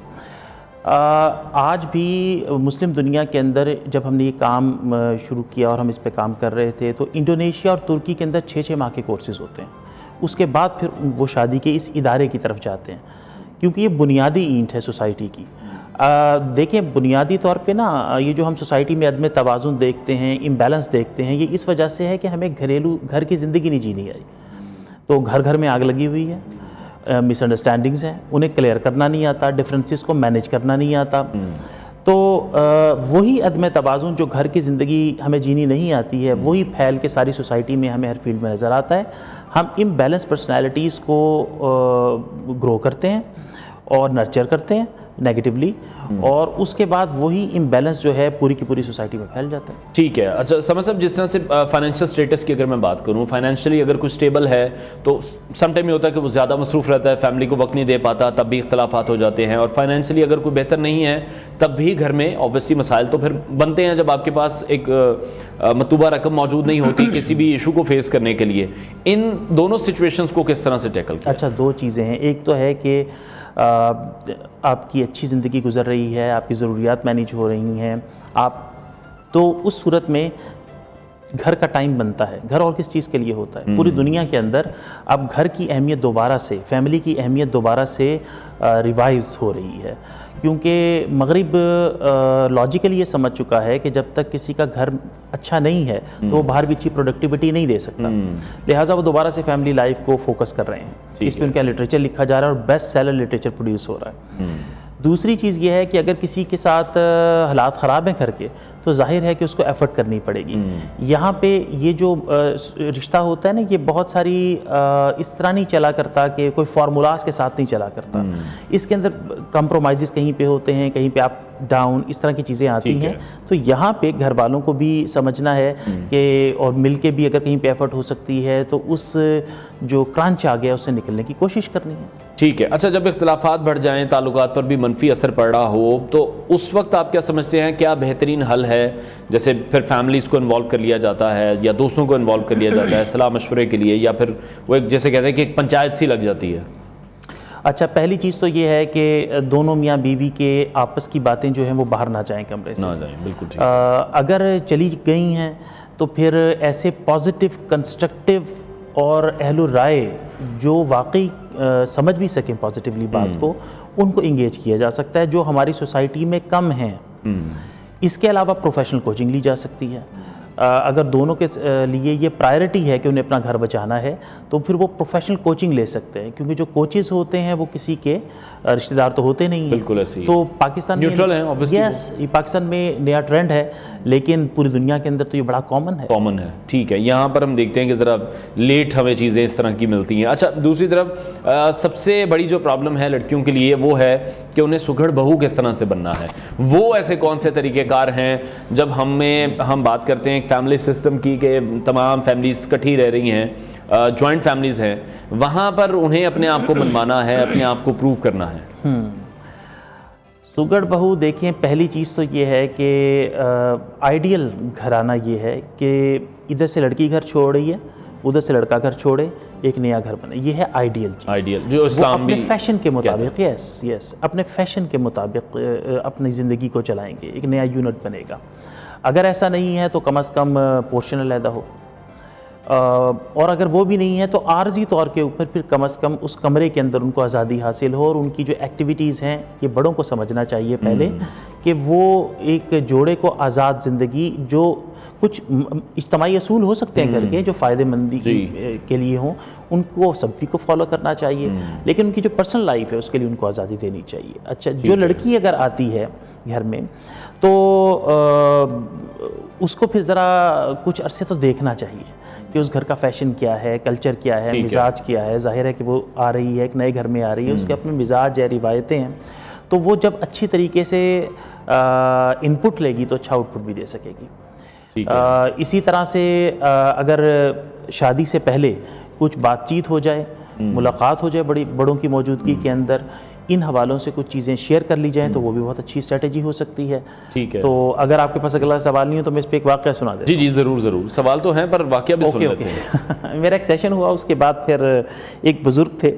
आज भी मुस्लिम दुनिया के अंदर जब हमने ये काम शुरू किया और हम इस पे काम कर रहे थे, तो इंडोनेशिया और तुर्की के अंदर 6-6 माह के कोर्सेज़ होते हैं। उसके बाद फिर वो शादी के इस इदारे की तरफ जाते हैं, क्योंकि ये बुनियादी ईंट है सोसाइटी की। देखें, बुनियादी तौर पे ना ये जो हम सोसाइटी में अदम तवाज़ुन देखते हैं, इम्बैलेंस देखते हैं, ये इस वजह से है कि हमें घरेलू घर की ज़िंदगी नहीं जीनी आई। तो घर घर में आग लगी हुई है, मिसअंडरस्टैंडिंग्स हैं, उन्हें क्लियर करना नहीं आता, डिफरेंसेस को मैनेज करना नहीं आता। तो वही अदम तवाज़ुन जो घर की ज़िंदगी हमें जीनी नहीं आती है, वही फैल के सारी सोसाइटी में हमें हर फील्ड में नज़र आता है। हम इम्बैलेंस पर्सनैलिटीज़ को ग्रो करते हैं और नर्चर करते हैं नेगेटिवली, और उसके बाद वही इम्बैलेंस जो है पूरी की पूरी सोसाइटी में फैल जाता है।
ठीक है। अच्छा समझ साहब, जिस तरह से फाइनेंशियल स्टेटस की अगर मैं बात करूं, फाइनेंशियली अगर कुछ स्टेबल है तो सम टाइम ये होता है कि वो ज़्यादा मसरूफ़ रहता है, फैमिली को वक्त नहीं दे पाता, तब भी इख्तलाफात हो जाते हैं। और फाइनेंशियली अगर कोई बेहतर नहीं है तब भी घर में ऑब्वियसली मसाइल तो फिर बनते हैं जब आपके पास एक मतूबा रकम मौजूद नहीं होती किसी भी इशू को फेस करने के लिए। इन दोनों सिचुएशंस को किस तरह से टैकल किया?
अच्छा, 2 चीज़ें हैं। एक तो है कि आपकी अच्छी ज़िंदगी गुजर रही है, आपकी ज़रूरियात मैनेज हो रही हैं, आप तो उस सूरत में घर का टाइम बनता है। घर और किस चीज़ के लिए होता है? पूरी दुनिया के अंदर अब घर की अहमियत दोबारा से, फैमिली की अहमियत दोबारा से रिवाइज हो रही है, क्योंकि मगरिब लॉजिकली ये समझ चुका है कि जब तक किसी का घर अच्छा नहीं है तो वो बाहर भी अच्छी प्रोडक्टिविटी नहीं दे सकता। लिहाजा वो दोबारा से फैमिली लाइफ को फोकस कर रहे हैं। इस पर उनका लिटरेचर लिखा जा रहा है और बेस्ट सेलर लिटरेचर प्रोड्यूस हो रहा है। दूसरी चीज़ ये है कि अगर किसी के साथ हालात ख़राब हैं घर के, तो जाहिर है कि उसको एफर्ट करनी पड़ेगी। यहाँ पे ये जो रिश्ता होता है ना, ये बहुत सारी इस तरह नहीं चला करता कि कोई फार्मूलाज के साथ नहीं चला करता। इसके अंदर कंप्रोमाइज़ कहीं पे होते हैं, कहीं पे आप डाउन, इस तरह की चीज़ें आती हैं। तो यहाँ पे घर वालों को भी समझना है कि, और मिल के भी अगर कहीं पे एफर्ट हो सकती है तो उस जो क्रंच आ गया उससे निकलने की कोशिश करनी है।
ठीक है। अच्छा, जब इख्तलाफात बढ़ जाएं, ताल्लुकात पर भी मनफी असर पड़ रहा हो, तो उस वक्त आप क्या समझते हैं, क्या बेहतरीन हल है? जैसे फिर फैमिलीज़ को इन्वॉल्व कर लिया जाता है या दोस्तों को इन्वॉल्व कर लिया जाता है सलाह मशवरे के लिए, या फिर वो एक जैसे कहते हैं कि एक पंचायत सी लग जाती है?
अच्छा, पहली चीज़ तो ये है कि दोनों मियाँ बीवी के आपस की बातें जो हैं वो बाहर ना जाएं, कमरे से
ना जाएं। बिल्कुल ठीक।
अगर चली गई हैं तो फिर ऐसे पॉजिटिव, कंस्ट्रक्टिव और अहलुर राय जो वाकई समझ भी सकें पॉजिटिवली बात को, उनको इंगेज किया जा सकता है, जो हमारी सोसाइटी में कम हैं। इसके अलावा प्रोफेशनल कोचिंग ली जा सकती है। अगर दोनों के लिए ये प्रायोरिटी है कि उन्हें अपना घर बचाना है, तो फिर वो प्रोफेशनल कोचिंग ले सकते हैं, क्योंकि जो कोचेस होते हैं वो किसी के रिश्तेदार तो होते नहीं हैं।
बिल्कुल ऐसी
तो पाकिस्तान
न्यूट्रल है ऑब्वियसली।
यस, ये पाकिस्तान में नया ट्रेंड है, लेकिन पूरी दुनिया के अंदर तो ये बड़ा कॉमन है।
ठीक है, यहाँ पर हम देखते हैं कि ज़रा लेट हमें चीज़ें इस तरह की मिलती हैं। अच्छा, दूसरी तरफ सबसे बड़ी जो प्रॉब्लम है लड़कियों के लिए वो है कि उन्हें सुघड़ बहू किस तरह से बनना है। वो ऐसे कौन से तरीक़ेकार हैं, जब हम बात करते हैं फैमिली सिस्टम की कि तमाम फैमिलीज इकट्ठी रह रही हैं, जॉइंट फैमिलीज़ हैं, वहाँ पर उन्हें अपने आप को मनवाना है, अपने आप को प्रूव करना है।
सुगड़ बहू देखिए, पहली चीज़ तो ये है कि आइडियल घराना ये है कि इधर से लड़की घर छोड़ रही है, उधर से लड़का घर छोड़े, एक नया घर बने। ये है आइडियल चीज़,
आइडियल जो इस्लाम
अपने
भी
फैशन के मुताबिक, यस अपने फैशन के मुताबिक अपनी ज़िंदगी को चलाएंगे, एक नया यूनिट बनेगा। अगर ऐसा नहीं है तो कम से कम पोर्शन अलहदा हो, और अगर वो भी नहीं है तो आर्जी तौर के ऊपर फिर कम से कम उस कमरे के अंदर उनको आज़ादी हासिल हो, और उनकी जो एक्टिविटीज़ हैं, ये बड़ों को समझना चाहिए पहले कि वो एक जोड़े को आज़ाद ज़िंदगी, जो कुछ इज्तिमाई असूल हो सकते हैं घर के जो फ़ायदेमंदी के लिए हों, उनको सभी को फॉलो करना चाहिए, लेकिन उनकी जो पर्सनल लाइफ है उसके लिए उनको आज़ादी देनी चाहिए। अच्छा, जो लड़की अगर आती है घर में तो उसको फिर ज़रा कुछ अरसे तो देखना चाहिए कि उस घर का फैशन क्या है, कल्चर क्या है, मिजाज क्या है। जाहिर है कि वो आ रही है, एक नए घर में आ रही है, उसके अपने मिजाज है, रिवायतें हैं, तो वो जब अच्छी तरीके से इनपुट लेगी तो अच्छा आउटपुट भी दे सकेगी। इसी तरह से अगर शादी से पहले कुछ बातचीत हो जाए, मुलाकात हो जाए बड़ों की मौजूदगी के अंदर, इन हवालों से कुछ चीज़ें शेयर कर ली जाएं, तो वो भी बहुत अच्छी स्ट्रेटेजी हो सकती है।
ठीक है,
तो अगर आपके पास अगला सवाल नहीं हो तो मैं इस पर एक वाक़या सुना देता हूं।
जी ज़रूर, सवाल तो हैं पर वाक़या भी सुन लेते हैं।
मेरा एक सेशन हुआ, उसके बाद फिर एक बुज़ुर्ग थे,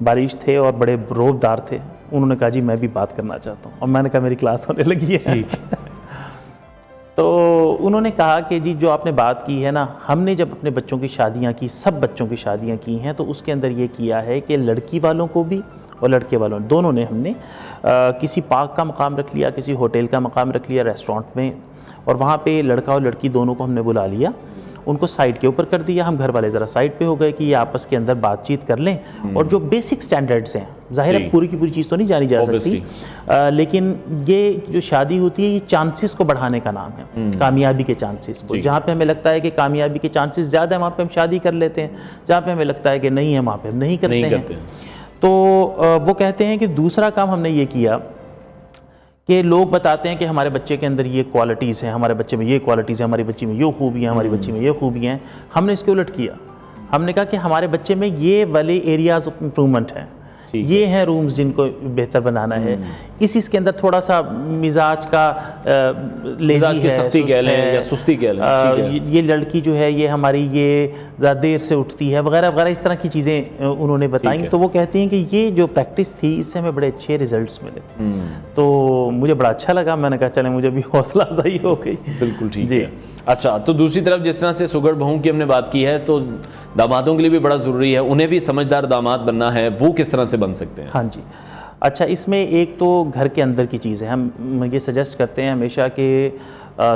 बारिश थे और बड़े रोबदार थे, उन्होंने कहा जी मैं भी बात करना चाहता हूँ, और मैंने कहा मेरी क्लास होने लगी है। तो उन्होंने कहा कि जी जो आपने बात की है ना, हमने जब अपने बच्चों की शादियाँ की, सब बच्चों की शादियाँ की हैं, तो उसके अंदर ये किया है कि लड़की वालों को भी और लड़के वालों दोनों ने हमने किसी पार्क का मकाम रख लिया, किसी होटल का मकाम रख लिया, रेस्टोरेंट में, और वहाँ पे लड़का और लड़की दोनों को हमने बुला लिया, उनको साइड के ऊपर कर दिया। हम घर वाले ज़रा साइड पे हो गए कि ये आपस के अंदर बातचीत कर लें, और जो बेसिक स्टैंडर्ड्स हैं, जाहिर है पूरी की पूरी चीज़ तो नहीं जानी जा सकती, लेकिन ये जो शादी होती है ये चांसेस को बढ़ाने का नाम है, कामयाबी के चांसेस को। जहाँ पे हमें लगता है कि कामयाबी के चांसेस ज़्यादा है वहाँ पे हम शादी कर लेते हैं, जहाँ पे हमें लगता है कि नहीं है वहाँ पे हम नहीं करते हैं। तो वो कहते हैं कि दूसरा काम हमने ये किया कि लोग बताते हैं कि हमारे बच्चे के अंदर ये क्वालिटीज़ हैं, हमारे बच्चे में ये क्वालिटीज़ हैं, हमारी बच्ची में ये खूबियाँ, हमारी बच्ची में ये खूबियाँ हैं। हमने इसके उलट किया, हमने कहा कि हमारे बच्चे में ये वाले एरियाज़ ऑफ इम्प्रूवमेंट हैं, ये हैं रूम्स जिनको बेहतर बनाना है, इसके अंदर थोड़ा सा मिजाज का लेज़ी है,
सख्ती कह लें या सुस्ती कह लें,
ये लड़की जो है ये हमारी ये ज़्यादा देर से उठती है वगैरह वगैरह, इस तरह की चीज़ें उन्होंने बताई। तो वो कहती हैं कि ये जो प्रैक्टिस थी इससे हमें बड़े अच्छे रिजल्ट्स मिले, तो मुझे बड़ा अच्छा लगा। मैंने कहा चले मुझे भी हौसला अफजाई हो गई।
बिल्कुल ठीक है। अच्छा, तो दूसरी तरफ जिस तरह से सुगड़ बहू की हमने बात की है, तो दामादों के लिए भी बड़ा ज़रूरी है, उन्हें भी समझदार दामाद बनना है, वो किस तरह से बन सकते हैं?
हाँ जी, अच्छा, इसमें एक तो घर के अंदर की चीज़ है, हम ये सजेस्ट करते हैं हमेशा कि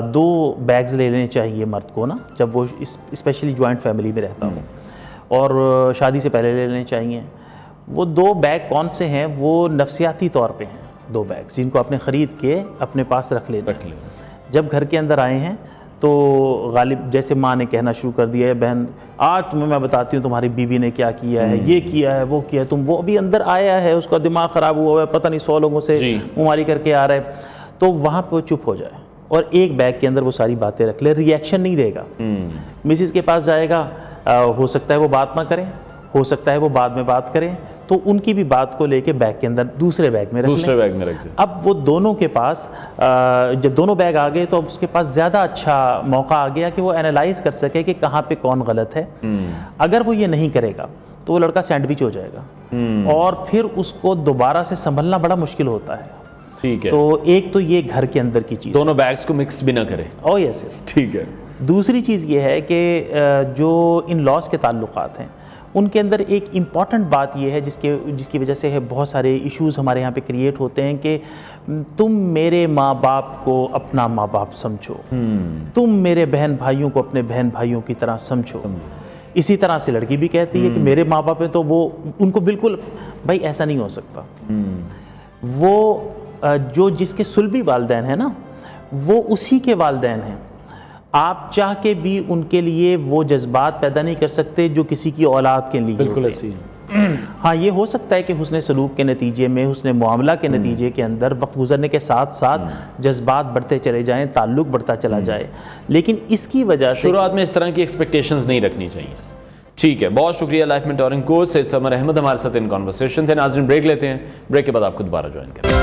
2 बैग्स ले लेने चाहिए मर्द को ना, जब वो स्पेशली जॉइंट फैमिली में रहता हो, और शादी से पहले ले लेने चाहिए। वो 2 बैग कौन से हैं? वो नफ्सियाती तौर पे हैं 2 बैग्स, जिनको आपने ख़रीद के अपने पास रख लेना। जब घर के अंदर आए हैं तो गालिब जैसे माँ ने कहना शुरू कर दिया है, बहन आज तुम्हें मैं बताती हूँ तुम्हारी बीवी ने क्या किया है, ये किया है, वो किया है, तुम वो अभी अंदर आया है, उसका दिमाग ख़राब हुआ है, पता नहीं 100 लोगों से मुमारी करके आ रहा है, तो वहाँ पर चुप हो जाए और एक बैग के अंदर वो सारी बातें रख ले, रिएक्शन नहीं देगा। मिसिस के पास जाएगा, हो सकता है वो बात ना करें, हो सकता है वो बाद में बात करें, तो उनकी भी बात को लेके बैग के अंदर दूसरे बैग में रख लें। अब वो दोनों के पास जब दोनों बैग आ गए तो अब उसके पास ज़्यादा अच्छा मौका आ गया कि वो एनालाइज कर सके कि कहाँ पे कौन गलत है। अगर वो ये नहीं करेगा तो वो लड़का सैंडविच हो जाएगा और फिर उसको दोबारा से संभलना बड़ा मुश्किल होता है।
ठीक है,
तो एक तो ये घर के अंदर की चीज़,
दोनों बैग्स को मिक्स भी ना करें।
ओह यस,
ठीक है।
दूसरी चीज़ ये है कि जो इन लॉज के ताल्लुकात हैं उनके अंदर एक इम्पॉर्टेंट बात यह है जिसकी वजह से है बहुत सारे इश्यूज़ हमारे यहाँ पे क्रिएट होते हैं कि तुम मेरे माँ बाप को अपना माँ बाप समझो, तुम मेरे बहन भाइयों को अपने बहन भाइयों की तरह समझो। इसी तरह से लड़की भी कहती है कि मेरे माँ बाप हैं तो वो उनको बिल्कुल, भाई ऐसा नहीं हो सकता। वो जो जिसके सुलभी वालिदैन हैं ना, वो उसी के वालिदैन हैं। आप चाह के भी उनके लिए वो जज्बात पैदा नहीं कर सकते जो किसी की औलाद के लिए
बिल्कुल
होते हैं। हाँ, ये हो सकता है कि हुस्न सलूक के नतीजे में, हुस्न मुआमला के नतीजे के अंदर वक्त गुजरने के साथ साथ जज्बात बढ़ते चले जाएं, ताल्लुक बढ़ता चला जाए, लेकिन इसकी वजह से
शुरुआत में इस तरह की एक्सपेक्टेशंस नहीं रखनी चाहिए। ठीक है, बहुत शुक्रिया। Life mentoring coach Syed Samar Ahmad हमारे साथ इन कॉन्वर्सेशन थे। नाज़रीन, ब्रेक लेते हैं, ब्रेक के बाद आपको दोबारा ज्वाइन करें।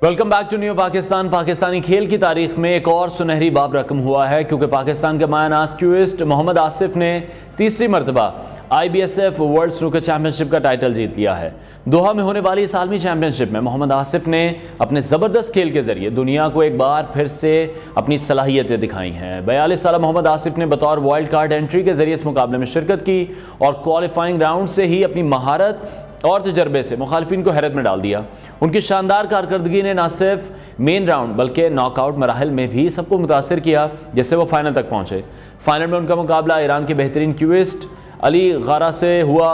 Welcome back to new Pakistan. Pakistani खेल की तारीख में एक और सुनहरी बाब रकम हुआ है, क्योंकि पाकिस्तान के मायानाज क्यूइस्ट मोहम्मद आसिफ ने तीसरी मरतबा IBSF वर्ल्ड स्नूकर चैंपियनशिप का टाइटल जीत लिया है। दोहा में होने वाली इस आलमी चैंपियनशिप में मोहम्मद आसिफ ने अपने ज़बरदस्त खेल के जरिए दुनिया को एक बार फिर से अपनी सलाहियतें दिखाई हैं। 42 साल मोहम्मद आसिफ ने बतौर वाइल्ड कार्ड एंट्री के जरिए इस मुकाबले में शिरकत की और क्वालिफाइंग राउंड से ही अपनी महारत और तजर्बे से मुखालिफिन को हैरत में डाल दिया। उनकी शानदार कारकर्दगी ने न सिर्फ मेन राउंड बल्कि नॉकआउट मराहल में भी सबको मुतासर किया, जिससे वो फाइनल तक पहुंचे। फाइनल में उनका मुकाबला ईरान के बेहतरीन क्यूइस्ट अली गारा से हुआ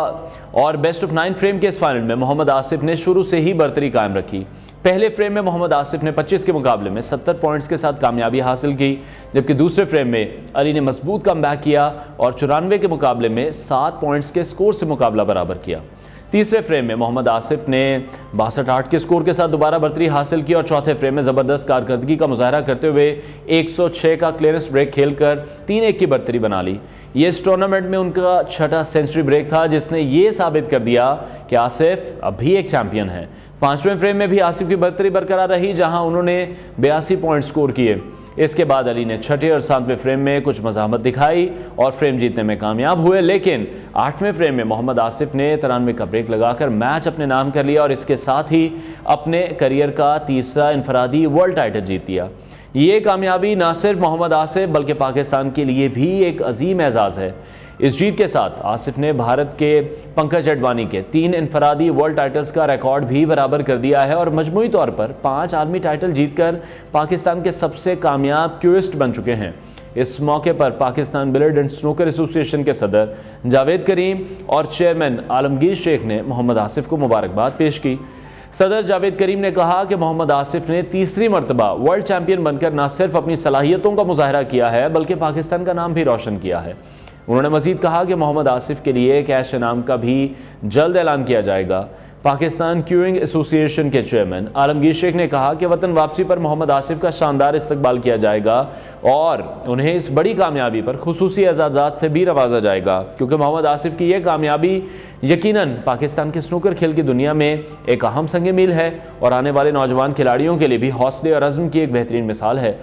और बेस्ट ऑफ 9 फ्रेम के इस फाइनल में मोहम्मद आसिफ ने शुरू से ही बरतरी कायम रखी। पहले फ्रेम में मोहम्मद आसिफ ने 25 के मुकाबले में 70 पॉइंट्स के साथ कामयाबी हासिल की, जबकि दूसरे फ्रेम में अली ने मजबूत कमबैक किया और 94 के मुकाबले में 7 पॉइंट्स के स्कोर से मुकाबला बराबर किया। तीसरे फ्रेम में मोहम्मद आसिफ ने 62-8 के स्कोर के साथ दोबारा बरतरी हासिल की और चौथे फ्रेम में ज़बरदस्त कारकर्दगी का मुजाहरा करते हुए 106 का क्लियरेंस ब्रेक खेलकर 3-1 की बरतरी बना ली। ये इस टूर्नामेंट में उनका छठा सेंचुरी ब्रेक था, जिसने ये साबित कर दिया कि आसिफ अब भी एक चैंपियन है। 5वें फ्रेम में भी आसिफ की बरतरी बरकरार रही, जहां उन्होंने 82 पॉइंट स्कोर किए। इसके बाद अली ने छठे और 7वें फ्रेम में कुछ मज़ाहमत दिखाई और फ्रेम जीतने में कामयाब हुए, लेकिन 8वें फ्रेम में मोहम्मद आसिफ ने 93 का ब्रेक लगाकर मैच अपने नाम कर लिया और इसके साथ ही अपने करियर का तीसरा इनफरादी वर्ल्ड टाइटल जीत लिया। ये कामयाबी न सिर्फ मोहम्मद आसिफ बल्कि पाकिस्तान के लिए भी एक अजीम एजाज़ है। इस जीत के साथ आसिफ ने भारत के पंकज अडवाणी के 3 इनफरादी वर्ल्ड टाइटल्स का रिकॉर्ड भी बराबर कर दिया है और मजमूई तौर पर 5 आलमी टाइटल जीतकर पाकिस्तान के सबसे कामयाब क्यूइस्ट बन चुके हैं। इस मौके पर Pakistan billiard and snooker association के सदर जावेद करीम और चेयरमैन आलमगीर शेख ने मोहम्मद आसिफ को मुबारकबाद पेश की। सदर जावेद करीम ने कहा कि मोहम्मद आसिफ ने तीसरी मरतबा वर्ल्ड चैंपियन बनकर न सिर्फ अपनी सलाहियतों का मुजाहरा किया है बल्कि पाकिस्तान का नाम भी रोशन किया है। उन्होंने मजीद कहा कि मोहम्मद आसिफ के लिए कैश इनाम का भी जल्द ऐलान किया जाएगा। पाकिस्तान क्यूइंग एसोसिएशन के चेयरमैन आलमगीर शेख ने कहा कि वतन वापसी पर मोहम्मद आसिफ का शानदार इस्तकबाल किया जाएगा और उन्हें इस बड़ी कामयाबी पर खुसूसी एजाज़ात से भी नवाजा जाएगा, क्योंकि मोहम्मद आसिफ की यह कामयाबी यकीनन पाकिस्तान के स्नूकर खेल की दुनिया में एक अहम संग मील है और आने वाले नौजवान खिलाड़ियों के लिए भी हौसले और अज़्म की एक बेहतरीन मिसाल है।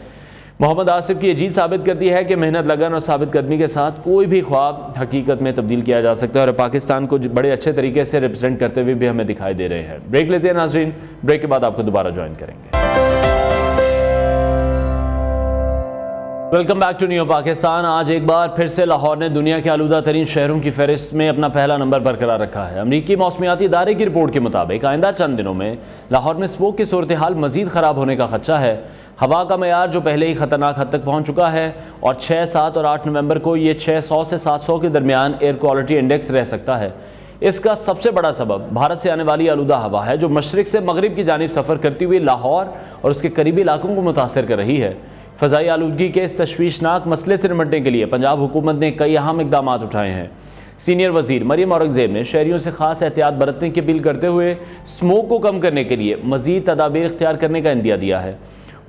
मोहम्मद आसिफ की ये जीत साबित करती है कि मेहनत, लगन और साबित कदमी के साथ कोई भी ख्वाब हकीकत में तब्दील किया जा सकता है और पाकिस्तान को बड़े अच्छे तरीके से रिप्रेजेंट करते हुए भी हमें दिखाई दे रहे हैं। ब्रेक लेते हैं नाजरीन, ब्रेक के बाद आपको दोबारा ज्वाइन करेंगे। Welcome back to new Pakistan. आज एक बार फिर से लाहौर ने दुनिया के आलूदा तरीन शहरों की फहरिस्त में अपना पहला नंबर बरकरार रखा है। अमरीकी मौसमियाती इदारे की रिपोर्ट के मुताबिक आइंदा चंद दिनों में लाहौर में स्मोक की सूरत हाल मजीद ख़राब होने का खदशा है। हवा का मयार जो पहले ही ख़तरनाक हद तक पहुँच चुका है और 6, 7 और 8 नवंबर को ये 600 से 700 के दरमियान एयर क्वालिटी इंडेक्स रह सकता है। इसका सबसे बड़ा सबब भारत से आने वाली आलूदा हवा है, जो मशरिक से मगरिब की जानिब सफ़र करती हुई लाहौर और उसके करीबी इलाकों को मुतासर कर रही है। फ़ज़ाई आलूदगी के इस तशवीशनाक मसले से निपटने के लिए पंजाब हुकूमत ने कई अहम इक़दाम उठाए हैं। सीनियर वज़ीर मरियम औरंगज़ेब ने शहरियों से खास एहतियात बरतने की अपील करते हुए स्मोक को कम करने के लिए मज़ीद तदाबीर इख्तियार करने का इंदिया दिया है।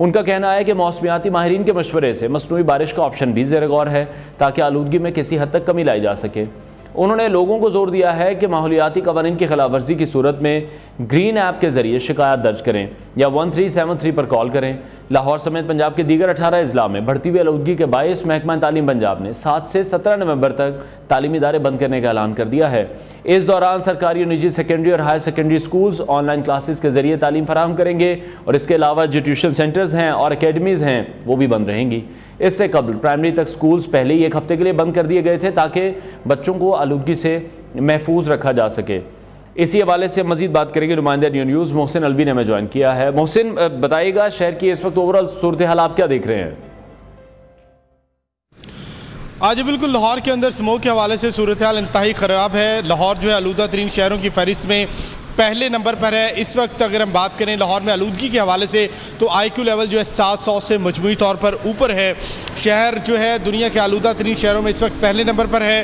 उनका कहना है कि मौसमियाती माहिरीन के मशवरे से मसनूई बारिश का ऑप्शन भी ज़ेर गौर है ताकि आलूदगी में किसी हद तक कमी लाई जा सके। उन्होंने लोगों को जोर दिया है कि माहौलियाती कवानीन की खिलाफ वर्जी की सूरत में ग्रीन ऐप के जरिए शिकायत दर्ज करें या 1373 पर कॉल करें। लाहौर समेत पंजाब के दीगर 18 अजला में बढ़ती हुई आलूदगी के बायस महकमा तालीम पंजाब ने 7 से 17 नवंबर तक तालीमी इदारे बंद करने का ऐलान कर दिया है। इस दौरान सरकारी और निजी सेकेंडरी और higher secondary schools online classes के जरिए तालीम फराहम करेंगे और इसके अलावा जो ट्यूशन सेंटर्स हैं और अकेडमीज़ हैं वो भी बंद रहेंगी। इससे कबल प्राइमरी तक स्कूल्स पहले ही एक हफ्ते के लिए बंद कर दिए गए थे ताकि बच्चों को आलूदगी से महफूज रखा जा सके। इसी हवाले से मजीद बात करेंगे। नुमाइंदा न्यूज़ मोहसिन अलवी ने हमें ज्वाइन किया है। मोहसिन, बताइएगा शहर की इस वक्त ओवरऑल सूरत हाल आप क्या देख रहे हैं?
आज बिल्कुल लाहौर के अंदर स्मोक के हवाले से सूरत हाल इंतहाई ख़राब है। लाहौर जो है आलूदा तरीन शहरों की फहरिस्त में पहले नंबर पर है। इस वक्त अगर हम बात करें लाहौर में आलूदगी के हवाले से तो IQ लेवल जो है 700 से मजमूई तौर पर ऊपर है। शहर जो है दुनिया के आलूदा तरीन शहरों में इस वक्त पहले नंबर पर है।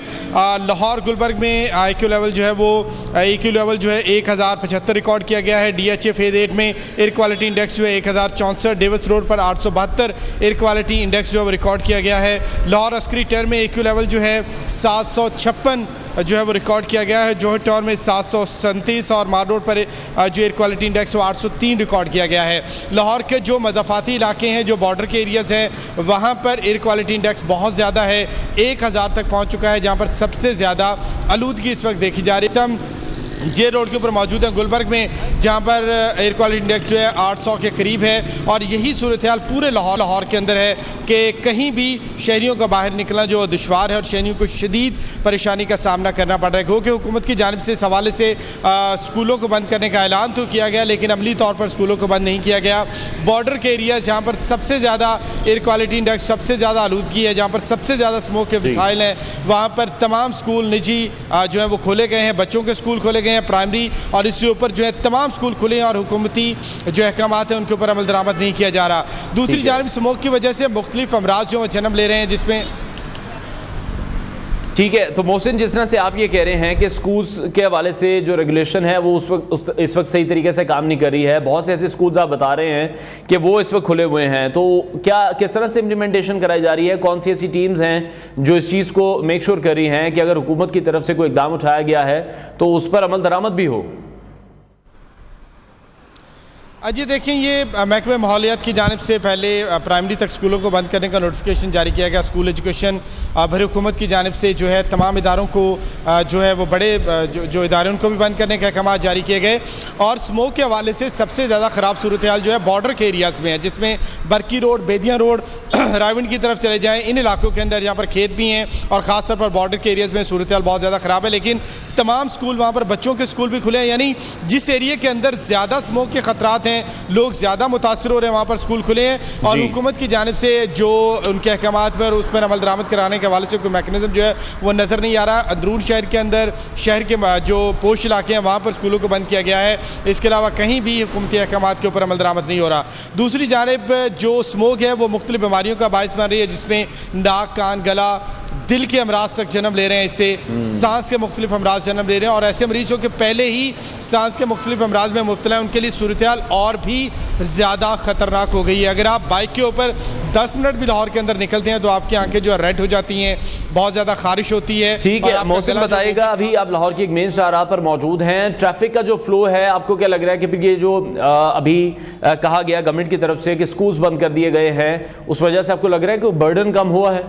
लाहौर गुलबर्ग में IQ लेवल जो है वो EQ लेवल जो है 1075 रिकॉर्ड किया गया है। DHA फेज 8 में एयर क्वालिटी इंडेक्स जो है 1064, डेविस रोड पर 872 एयर क्वालिटी इंडेक्स जो है रिकॉर्ड किया गया है। लाहौर अस्करी टर में EQ लेवल जो है 756 जो है वो रिकॉर्ड किया गया है। जोहर टाउन में 737 और मार रोड पर जो एयर क्वालिटी इंडेक्स वो 803 रिकॉर्ड किया गया है। लाहौर के जो मदफ़ाती इलाके हैं, जो बॉर्डर के एरियाज़ हैं, वहाँ पर एयर क्वालिटी इंडेक्स बहुत ज़्यादा है, 1000 तक पहुँच चुका है, जहाँ पर सबसे ज़्यादा आलूदगी इस वक्त देखी जा रही है। जे रोड के ऊपर मौजूद है गुलबर्ग में, जहाँ पर एयर क्वालिटी इंडेक्स जो है 800 के करीब है। और यही सूरत हाल पूरे लाहौर के अंदर है कि कहीं भी शहरियों का बाहर निकलना जो दुश्वार है और शहरियों को शदीद परेशानी का सामना करना पड़ रहा है। क्योंकि हुकूमत की जानिब से इस हवाले से स्कूलों को बंद करने का ऐलान तो किया गया, लेकिन अमली तौर पर स्कूलों को बंद नहीं किया गया। बॉर्डर के एरियाज जहाँ पर सबसे ज़्यादा एयर क्वालिटी इंडेक्स, सबसे ज़्यादा आलूदगी है, जहाँ पर सबसे ज़्यादा स्मोक के मिसाइल हैं, वहाँ पर तमाम स्कूल निजी जो है वो खोले गए हैं, बच्चों के स्कूल खोले गए हैं प्राइमरी, और इसके ऊपर जो है तमाम स्कूल खुले हैं और हुकूमती जो अहकामात हैं उनके ऊपर अमल दरामद नहीं किया जा रहा। दूसरी जानिब स्मोक की वजह से मुख्तलिफ अमराज जो जन्म ले रहे हैं, जिसमें
ठीक है। तो मोहसिन, जिस तरह से आप ये कह रहे हैं कि स्कूल्स के हवाले से जो रेगुलेशन है वो इस वक्त सही तरीके से काम नहीं कर रही है, बहुत से ऐसे स्कूल्स आप बता रहे हैं कि वो इस वक्त खुले हुए हैं, तो क्या किस तरह से इम्प्लीमेंटेशन कराई जा रही है? कौन सी ऐसी टीम्स हैं जो इस चीज़ को मेक श्योर कर रही हैं कि अगर हुकूमत की तरफ से कोई इकदाम उठाया गया है तो उस पर अमल दरामद भी हो?
अजी देखें, ये महकमे माहौलियात की जानिब से पहले प्राइमरी तक स्कूलों को बंद करने का नोटिफिकेशन जारी किया गया। स्कूल एजुकेशन भरी हुकूमत की जानिब से जो है तमाम इदारों को जो है वो बड़े जो इदारे उनको भी बंद करने के अहकाम जारी किए गए। और स्मोक के हवाले से सबसे ज़्यादा ख़राब सूरत हाल जो है बॉर्डर के एरियाज़ में है, जिसमें बरकी रोड, बेदियाँ रोड, रायविंड की तरफ चले जाएँ, इन इलाकों के अंदर जहाँ पर खेत भी हैं और ख़ासतौर पर बॉर्डर के एरियाज़ में सूरत हाल बहुत ज़्यादा ख़राब है। लेकिन तमाम स्कूल वहाँ पर बच्चों के स्कूल भी खुले हैं, यानी जिस एरिया के अंदर ज़्यादा स्मोक के ख़तरात हैं, लोग ज़्यादा मुतासर हो रहे हैं, वहाँ पर स्कूल खुले हैं। और हुकूमत की जानिब से जो उनके अहकामात पर उस पर अमल दरामद कराने के हवाले से कोई मैकेनिज्म जो है वो नज़र नहीं आ रहा। अंदरून शहर के अंदर, शहर के जो पोश इलाके हैं, वहाँ पर स्कूलों को बंद किया गया है। इसके अलावा कहीं भी हुकूमती अहकामात के ऊपर अमल दरामद नहीं हो रहा। दूसरी जानिब जो स्मोक है वो मुख्तलिफ बीमारियों का बायस बन रही है, जिसमें नाक, कान, गला, दिल के अमराज तक जन्म ले रहे हैं, इससे सांस के मुख्तलिफ अमराज जन्म ले रहे हैं। और ऐसे मरीजों के पहले ही सांस के मुख्तलिफ अमराज में मुब्तला है, उनके लिए सूरत हाल और भी ज़्यादा ख़तरनाक हो गई है। अगर आप बाइक के ऊपर 10 मिनट भी लाहौर के अंदर निकलते हैं तो आपकी आंखें जो है रेड हो जाती हैं, बहुत ज़्यादा खारिश होती है।
ठीक है मोहसिन, बताइएगा, अभी आप लाहौर की एक मेन शाहराह पर मौजूद हैं, ट्रैफिक का जो फ्लो है आपको क्या लग रहा है कि फिर ये जो अभी कहा गया गवर्नमेंट की तरफ से कि स्कूल्स बंद कर दिए गए हैं, उस वजह से आपको लग रहा है कि बर्डन कम हुआ है?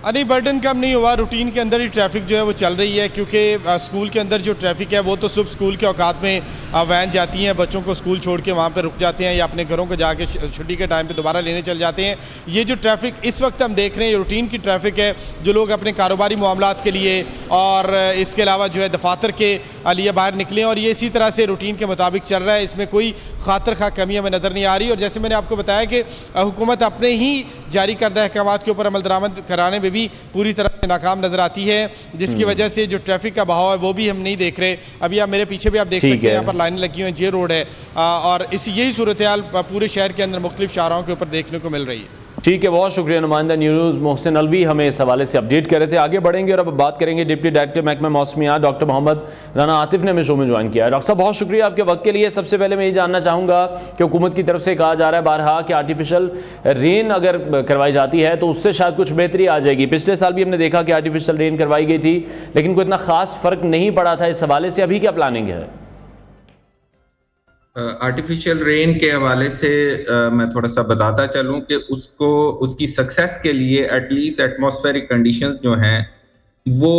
नहीं, बर्डन कम नहीं हुआ, रूटीन के अंदर ही ट्रैफिक जो है वो चल रही है। क्योंकि स्कूल के अंदर जो ट्रैफिक है वो तो सुबह स्कूल के औकात में वैन जाती हैं, बच्चों को स्कूल छोड़ के वहाँ पर रुक जाते हैं या अपने घरों को जाके छुट्टी के टाइम पे दोबारा लेने चल जाते हैं। ये जो ट्रैफिक इस वक्त हम देख रहे हैं, ये रूटीन की ट्रैफिक है, जो लोग अपने कारोबारी मामलात के लिए और इसके अलावा जो है दफातर के लिए बाहर निकले, और ये इसी तरह से रूटीन के मुताबिक चल रहा है। इसमें कोई खातर खा कमी हमें नज़र नहीं आ रही। और जैसे मैंने आपको बताया कि हुकूमत अपने ही जारी करदा अहकाम के ऊपर अमल दरामद कराने में भी पूरी तरह से नाकाम नजर आती है, जिसकी वजह से जो ट्रैफिक का बहाव है वो भी हम नहीं देख रहे। अभी आप मेरे पीछे भी आप देख सकते हैं, यहाँ पर लाइनें लगी हुई हैं, जे रोड है, और यही सूरत हाल पूरे शहर के अंदर मुख्तलिफ शाहराहों के ऊपर देखने को मिल रही है।
ठीक है, बहुत शुक्रिया नुमाइंदा न्यूज़ मोहसिन अलवी हमें इस हवाले से अपडेट कर रहे थे। आगे बढ़ेंगे और अब बात करेंगे डिप्टी डायरेक्टर महकमा मौसमियात डॉक्टर मोहम्मद राना आतिफ ने हमें शो में ज्वाइन किया है। डॉक्टर साहब, बहुत शुक्रिया आपके वक्त के लिए। सबसे पहले मैं ये जानना चाहूँगा कि हुकूमत की तरफ से कहा जा रहा है बारहा कि आर्टिफिशियल रेन अगर करवाई जाती है तो उससे शायद कुछ बेहतरी आ जाएगी। पिछले साल भी हमने देखा कि आर्टिफिशियल रेन करवाई गई थी, लेकिन कोई इतना खास फ़र्क नहीं पड़ा था। इस हवाले से अभी क्या प्लानिंग है?
आर्टिफिशियल रेन के हवाले से मैं थोड़ा सा बताता चलूं कि उसकी सक्सेस के लिए एटलीस्ट एटमॉस्फेरिक कंडीशंस जो हैं वो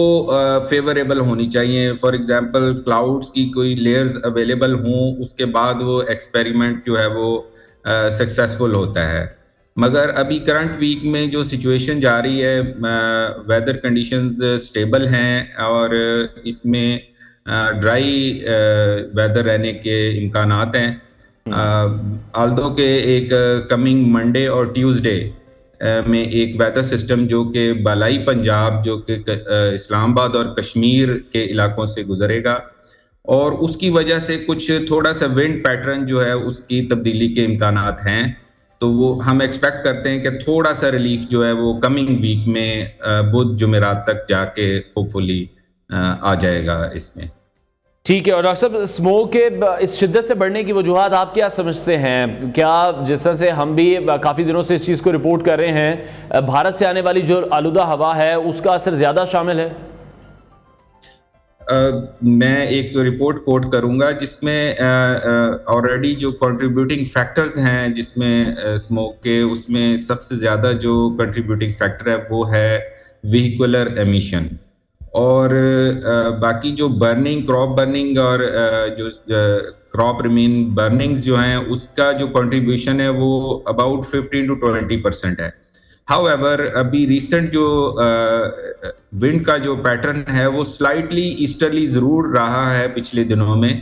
फेवरेबल होनी चाहिए। फॉर एग्जांपल क्लाउड्स की कोई लेयर्स अवेलेबल हों, उसके बाद वो एक्सपेरिमेंट जो है वो सक्सेसफुल होता है। मगर अभी करंट वीक में जो सिचुएशन जा रही है, वेदर कंडीशंस स्टेबल हैं और इसमें ड्राई वेदर रहने के इम्कानात हैं। आल्दो के एक कमिंग मंडे और ट्यूसडे में एक वेदर सिस्टम जो कि बालाई पंजाब, जो कि इस्लामाबाद और कश्मीर के इलाकों से गुजरेगा, और उसकी वजह से कुछ थोड़ा सा विंड पैटर्न जो है उसकी तब्दीली के इम्कानात हैं। तो वो हम एक्सपेक्ट करते हैं कि थोड़ा सा रिलीफ जो है वो कमिंग वीक में बुध जुमेरात तक जाके होपफुली आ जाएगा इसमें।
ठीक है। और डॉक्टर साहब, स्मोक के इस शिद्दत से बढ़ने की वजूहात आप क्या समझते हैं? क्या जिस तरह से हम भी काफ़ी दिनों से इस चीज़ को रिपोर्ट कर रहे हैं, भारत से आने वाली जो आलूदा हवा है उसका असर ज़्यादा शामिल है?
मैं एक रिपोर्ट कोट करूंगा जिसमें ऑलरेडी जो कंट्रीब्यूटिंग फैक्टर्स हैं जिसमें स्मोक के, उसमें सबसे ज़्यादा जो कंट्रीब्यूटिंग फैक्टर है वो है व्हीकुलर एमिशन, और बाकी जो बर्निंग, क्रॉप बर्निंग और जो क्रॉप रिमेन बर्निंग्स जो हैं उसका जो कंट्रीब्यूशन है वो अबाउट 15 to 20% है। हाउएवर अभी रिसेंट जो विंड का जो पैटर्न है वो स्लाइटली ईस्टर्ली ज़रूर रहा है पिछले दिनों में,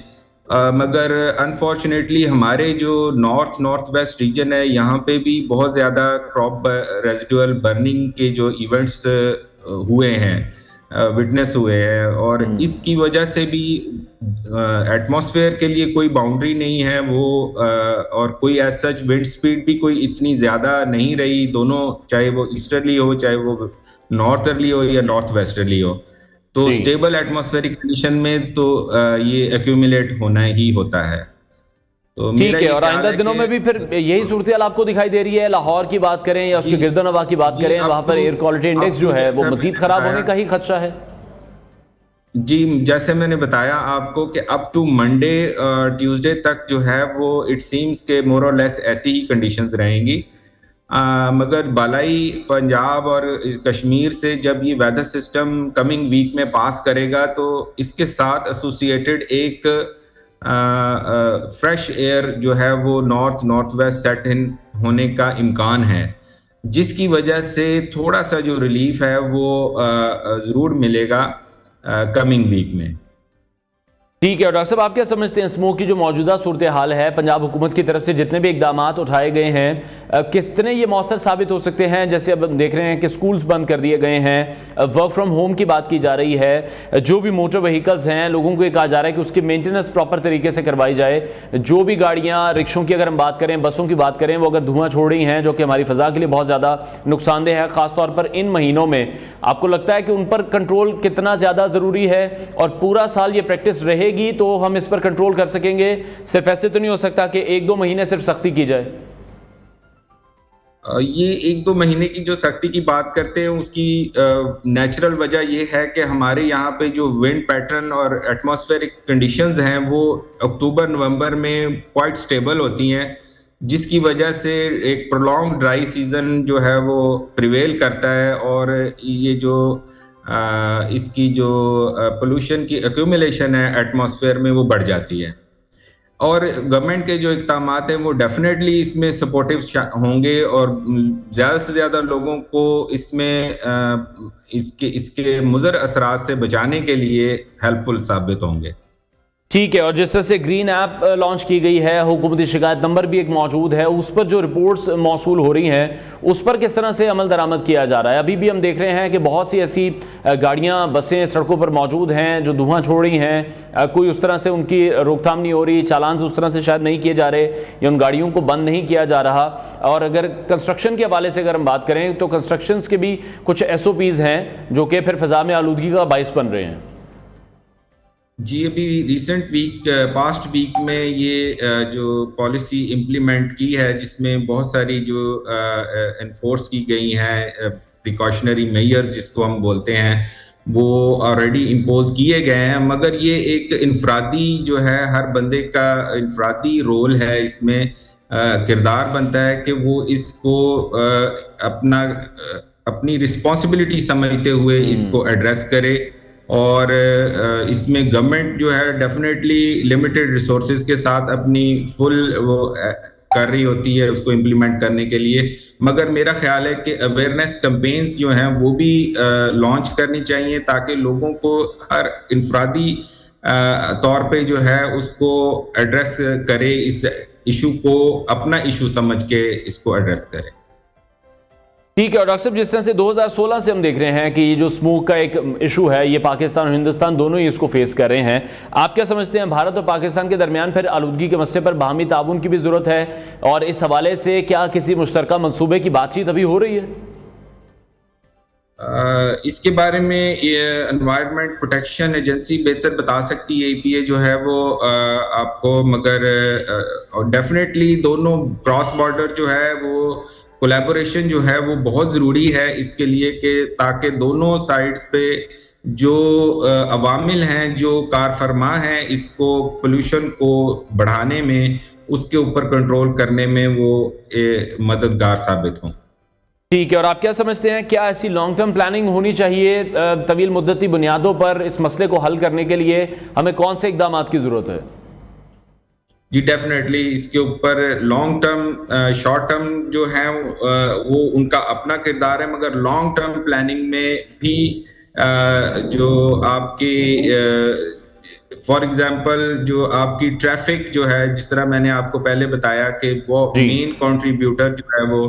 मगर अनफॉर्चुनेटली हमारे जो नॉर्थ वेस्ट रीजन है यहाँ पे भी बहुत ज़्यादा क्रॉप रेजिडुअल बर्निंग के जो इवेंट्स हुए हैं, विटनेस हुए हैं, और इसकी वजह से भी एटमॉस्फेयर के लिए कोई बाउंड्री नहीं है वो, और कोई एज सच विंड स्पीड भी कोई इतनी ज़्यादा नहीं रही, दोनों चाहे वो ईस्टर्ली हो चाहे वो नॉर्थर्ली हो या नॉर्थ वेस्टर्ली हो। तो स्टेबल एटमॉस्फेरिक कंडीशन में तो ये एक्यूमुलेट होना ही होता है। तो
ठीक है। और आइंदा दिनों में भी फिर यही सूरत आपको दिखाई दे रही है? लाहौर की बात करें या उसके गिरदनवा की बात करें, वहां पर एयर क्वालिटी इंडेक्स जो है वो मजीद खराब होने का ही खदशा है?
जी, जैसे मैंने बताया आपको कि अप टू मंडे ट्यूसडे तक जो है वो इट सीम्स के मोर और लेस ऐसी ही कंडीशंस रहेंगी, मगर बालाई पंजाब और कश्मीर से जब ये वेदर सिस्टम कमिंग वीक में पास करेगा तो इसके साथ एसोसिएटेड एक फ्रेश एयर जो है वो नॉर्थ वेस्ट सेट इन होने का इम्कान है, जिसकी वजह से थोड़ा सा जो रिलीफ है वो ज़रूर मिलेगा कमिंग वीक में।
ठीक है। और डॉक्टर साहब, आप क्या समझते हैं स्मोक की जो मौजूदा सूरत हाल है, पंजाब हुकूमत की तरफ से जितने भी इकदाम उठाए गए हैं, कितने ये मौसर साबित हो सकते हैं? जैसे अब हम देख रहे हैं कि स्कूल्स बंद कर दिए गए हैं, वर्क फ्रॉम होम की बात की जा रही है, जो भी मोटर व्हीकल्स हैं लोगों को ये कहा जा रहा है कि उसकी मेंटेनेंस प्रॉपर तरीके से करवाई जाए, जो भी गाड़ियाँ, रिक्शों की अगर हम बात करें, बसों की बात करें, वो अगर धुआं छोड़ रही हैं जो कि हमारी फ़ज़ा के लिए बहुत ज़्यादा नुकसानदेह है, ख़ासतौर पर इन महीनों में, आपको लगता है कि उन पर कंट्रोल कितना ज़्यादा ज़रूरी है? और पूरा साल ये प्रैक्टिस रहेगी तो हम इस पर कंट्रोल कर सकेंगे? सिर्फ ऐसे तो नहीं हो सकता कि 1-2 महीने सिर्फ सख्ती की जाए?
ये 1-2 महीने की जो सख्ती की बात करते हैं उसकी नेचुरल वजह ये है कि हमारे यहाँ पे जो विंड पैटर्न और एटमॉस्फेरिक कंडीशंस हैं वो अक्टूबर नवंबर में क्वाइट स्टेबल होती हैं, जिसकी वजह से एक प्रोलॉन्ग ड्राई सीजन जो है वो प्रिवेल करता है, और ये जो इसकी जो पोल्यूशन की एक्यूमुलेशन है एटमॉस्फेयर में वो बढ़ जाती है। और गवर्नमेंट के जो इक़दाम हैं वो डेफिनेटली इसमें सपोर्टिव होंगे और ज़्यादा से ज़्यादा लोगों को इसमें इसके मुज़र असरात से बचाने के लिए हेल्पफुल साबित होंगे।
ठीक है। और जिस तरह से ग्रीन ऐप लॉन्च की गई है, हुकूमती शिकायत नंबर भी एक मौजूद है, उस पर जो रिपोर्ट्स मौसूल हो रही हैं उस पर किस तरह से अमल दरामद किया जा रहा है? अभी भी हम देख रहे हैं कि बहुत सी ऐसी गाड़ियां, बसें सड़कों पर मौजूद हैं जो धुआं छोड़ रही हैं, कोई उस तरह से उनकी रोकथाम नहीं हो रही, चालान उस तरह से शायद नहीं किए जा रहे या उन गाड़ियों को बंद नहीं किया जा रहा। और अगर कंस्ट्रक्शन के हवाले से अगर हम बात करें तो कंस्ट्रक्शंस के भी कुछ SOPs हैं जो कि फिर फ़ज़ा में आलूदगी का बाइस बन रहे हैं।
जी, अभी रिसेंट वीक, पास्ट वीक में ये जो पॉलिसी इम्प्लीमेंट की है जिसमें बहुत सारी जो एनफोर्स की गई हैं प्रिकॉशनरी मेजर्स जिसको हम बोलते हैं वो ऑलरेडी इम्पोज किए गए हैं, मगर ये एक इनफरादी जो है, हर बंदे का इनफरादी रोल है इसमें, किरदार बनता है कि वो इसको अपनी रिस्पॉन्सिबिलिटी समझते हुए इसको एड्रेस करे। और इसमें गवर्नमेंट जो है डेफिनेटली लिमिटेड रिसोर्सेज के साथ अपनी फुल वो कर रही होती है उसको इम्प्लीमेंट करने के लिए, मगर मेरा ख्याल है कि अवेयरनेस कैंपेन्स जो हैं वो भी लॉन्च करनी चाहिए ताकि लोगों को हर इनफरादी तौर पे जो है उसको एड्रेस करे, इस इशू को अपना इशू समझ के इसको एड्रेस करे।
ठीक है। और डॉक्टर साहब, जिस तरह से 2016 से हम देख रहे हैं कि ये जो स्मोक का एक इशू है, ये पाकिस्तान और हिंदुस्तान दोनों ही इसको फेस कर रहे हैं, आप क्या समझते हैं भारत और पाकिस्तान के दरमियान फिर आलूदगी के मसले पर बाहमी ताउन की भी जरूरत है, और इस हवाले से क्या किसी मुश्तरका मंसूबे की बातचीत अभी हो रही है?
इसके बारे में एनवायरनमेंट प्रोटेक्शन एजेंसी बेहतर बता सकती है, EPA जो है वो आपको, मगर डेफिनेटली दोनों क्रॉस बॉर्डर जो है वो कोलैबोरेशन जो है वो बहुत ज़रूरी है इसके लिए कि ताकि दोनों साइड्स पे जो अवामिल हैं, जो कार फरमा हैं, इसको पोल्यूशन को बढ़ाने में, उसके ऊपर कंट्रोल करने में वो मददगार साबित हों।
ठीक है। और आप क्या समझते हैं, क्या ऐसी लॉन्ग टर्म प्लानिंग होनी चाहिए तवील मुद्दती बुनियादों पर इस मसले को हल करने के लिए? हमें कौन से इकदाम की ज़रूरत है?
जी डेफिनेटली इसके ऊपर लॉन्ग टर्म, शॉर्ट टर्म जो है वो उनका अपना किरदार है, मगर लॉन्ग टर्म प्लानिंग में भी जो आपकी फॉर एग्जांपल जो आपकी ट्रैफिक जो है, जिस तरह मैंने आपको पहले बताया कि वो मेन कंट्रीब्यूटर जो है वो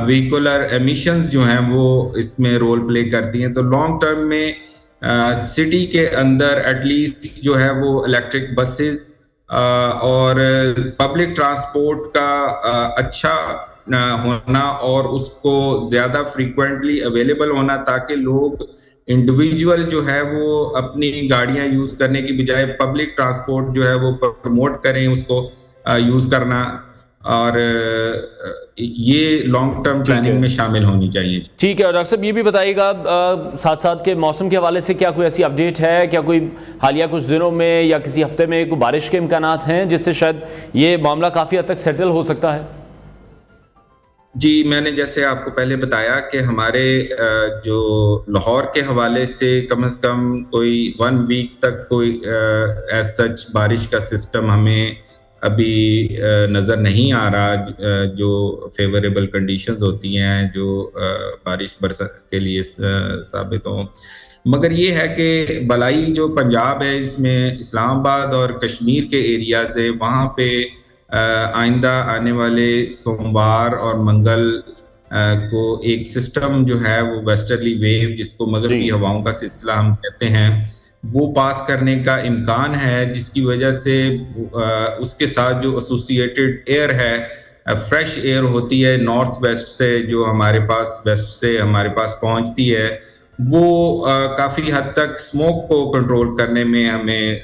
व्हीकुलर एमिशंस जो हैं वो इसमें रोल प्ले करती हैं। तो लॉन्ग टर्म में सिटी के अंदर एटलीस्ट जो है वो इलेक्ट्रिक बसेस और पब्लिक ट्रांसपोर्ट का अच्छा होना और उसको ज़्यादा फ्रीक्वेंटली अवेलेबल होना, ताकि लोग इंडिविजुअल जो है वो अपनी गाड़ियां यूज़ करने की बजाय पब्लिक ट्रांसपोर्ट जो है वो प्रमोट करें उसको यूज़ करना, और ये लॉन्ग टर्म प्लानिंग में शामिल होनी चाहिए।
ठीक है। और डॉक्टर साहब ये भी बताइएगा साथ साथ के मौसम के हवाले से क्या कोई ऐसी अपडेट है, क्या कोई हालिया कुछ दिनों में या किसी हफ्ते में कोई बारिश के इम्कानात हैं जिससे शायद ये मामला काफ़ी हद तक सेटल हो सकता है?
जी, मैंने जैसे आपको पहले बताया कि हमारे जो लाहौर के हवाले से कम कोई 1 वीक तक कोई एज सच बारिश का सिस्टम हमें अभी नज़र नहीं आ रहा, जो फेवरेबल कंडीशंस होती हैं जो बारिश बरसात के लिए साबित हों। मगर ये है कि बलाई जो पंजाब है, इसमें इस्लामाबाद और कश्मीर के एरियाज़ है, वहाँ पे आइंदा आने वाले सोमवार और मंगल को एक सिस्टम जो है वो वेस्टर्ली वेव, जिसको मगरबी हवाओं का सिलसिला हम कहते हैं, वो पास करने का इम्कान है, जिसकी वजह से उसके साथ जो एसोसिएटेड एयर है, फ्रेश एयर होती है नॉर्थ वेस्ट से, जो हमारे पास वेस्ट से हमारे पास पहुंचती है, वो काफ़ी हद तक स्मोक को कंट्रोल करने में, हमें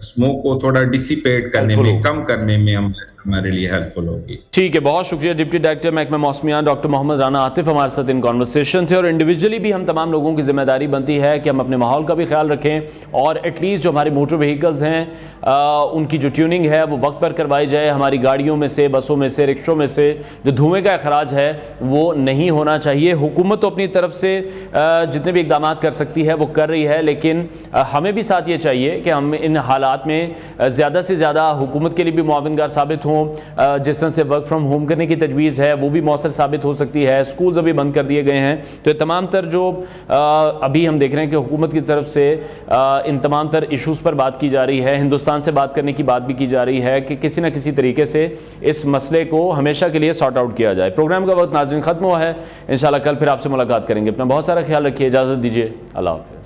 स्मोक को थोड़ा डिसिपेट करने में, कम करने में हमारे लिए हेल्पफुल होगी।
ठीक है, बहुत शुक्रिया। डिप्टी डायरेक्टर महकमा मौसमियात डॉक्टर मोहम्मद राना आतिफ हमारे साथ इन कॉन्वर्सेशन थे। और इंडिविजुअली भी हम तमाम लोगों की जिम्मेदारी बनती है कि हम अपने माहौल का भी ख्याल रखें और एटलीस्ट जो हमारे मोटर व्हीकल्स हैं उनकी जो ट्यूनिंग है वो वक्त पर करवाई जाए। हमारी गाड़ियों में से, बसों में से, रिक्शों में से जो धुएँ का अखराज है वो नहीं होना चाहिए। हुकूमत तो अपनी तरफ से जितने भी इकदाम कर सकती है वो कर रही है, लेकिन हमें भी साथ ये चाहिए कि हम इन हालात में ज़्यादा से ज़्यादा हुकूमत के लिए भी मुआविनगार साबित हों। जिस तरह से वर्क फ्रॉम होम करने की तजवीज़ है वो भी मौसर साबित हो सकती है। स्कूल्स अभी बंद कर दिए गए हैं, तो ये तमाम तर जो अभी हम देख रहे हैं कि हुकूमत की तरफ से इन तमाम तर इशूज़ पर बात की जा रही है। हिंदुस्तान से बात करने की बात भी की जा रही है कि किसी न किसी तरीके से इस मसले को हमेशा के लिए सॉर्ट आउट किया जाए। प्रोग्राम का वक्त नाज़रीन ख़त्म हुआ है। इंशाल्लाह कल फिर आपसे मुलाकात करेंगे। अपना बहुत सारा ख्याल रखिए, इजाज़त दीजिए, अल्लाह हाफ़िज़।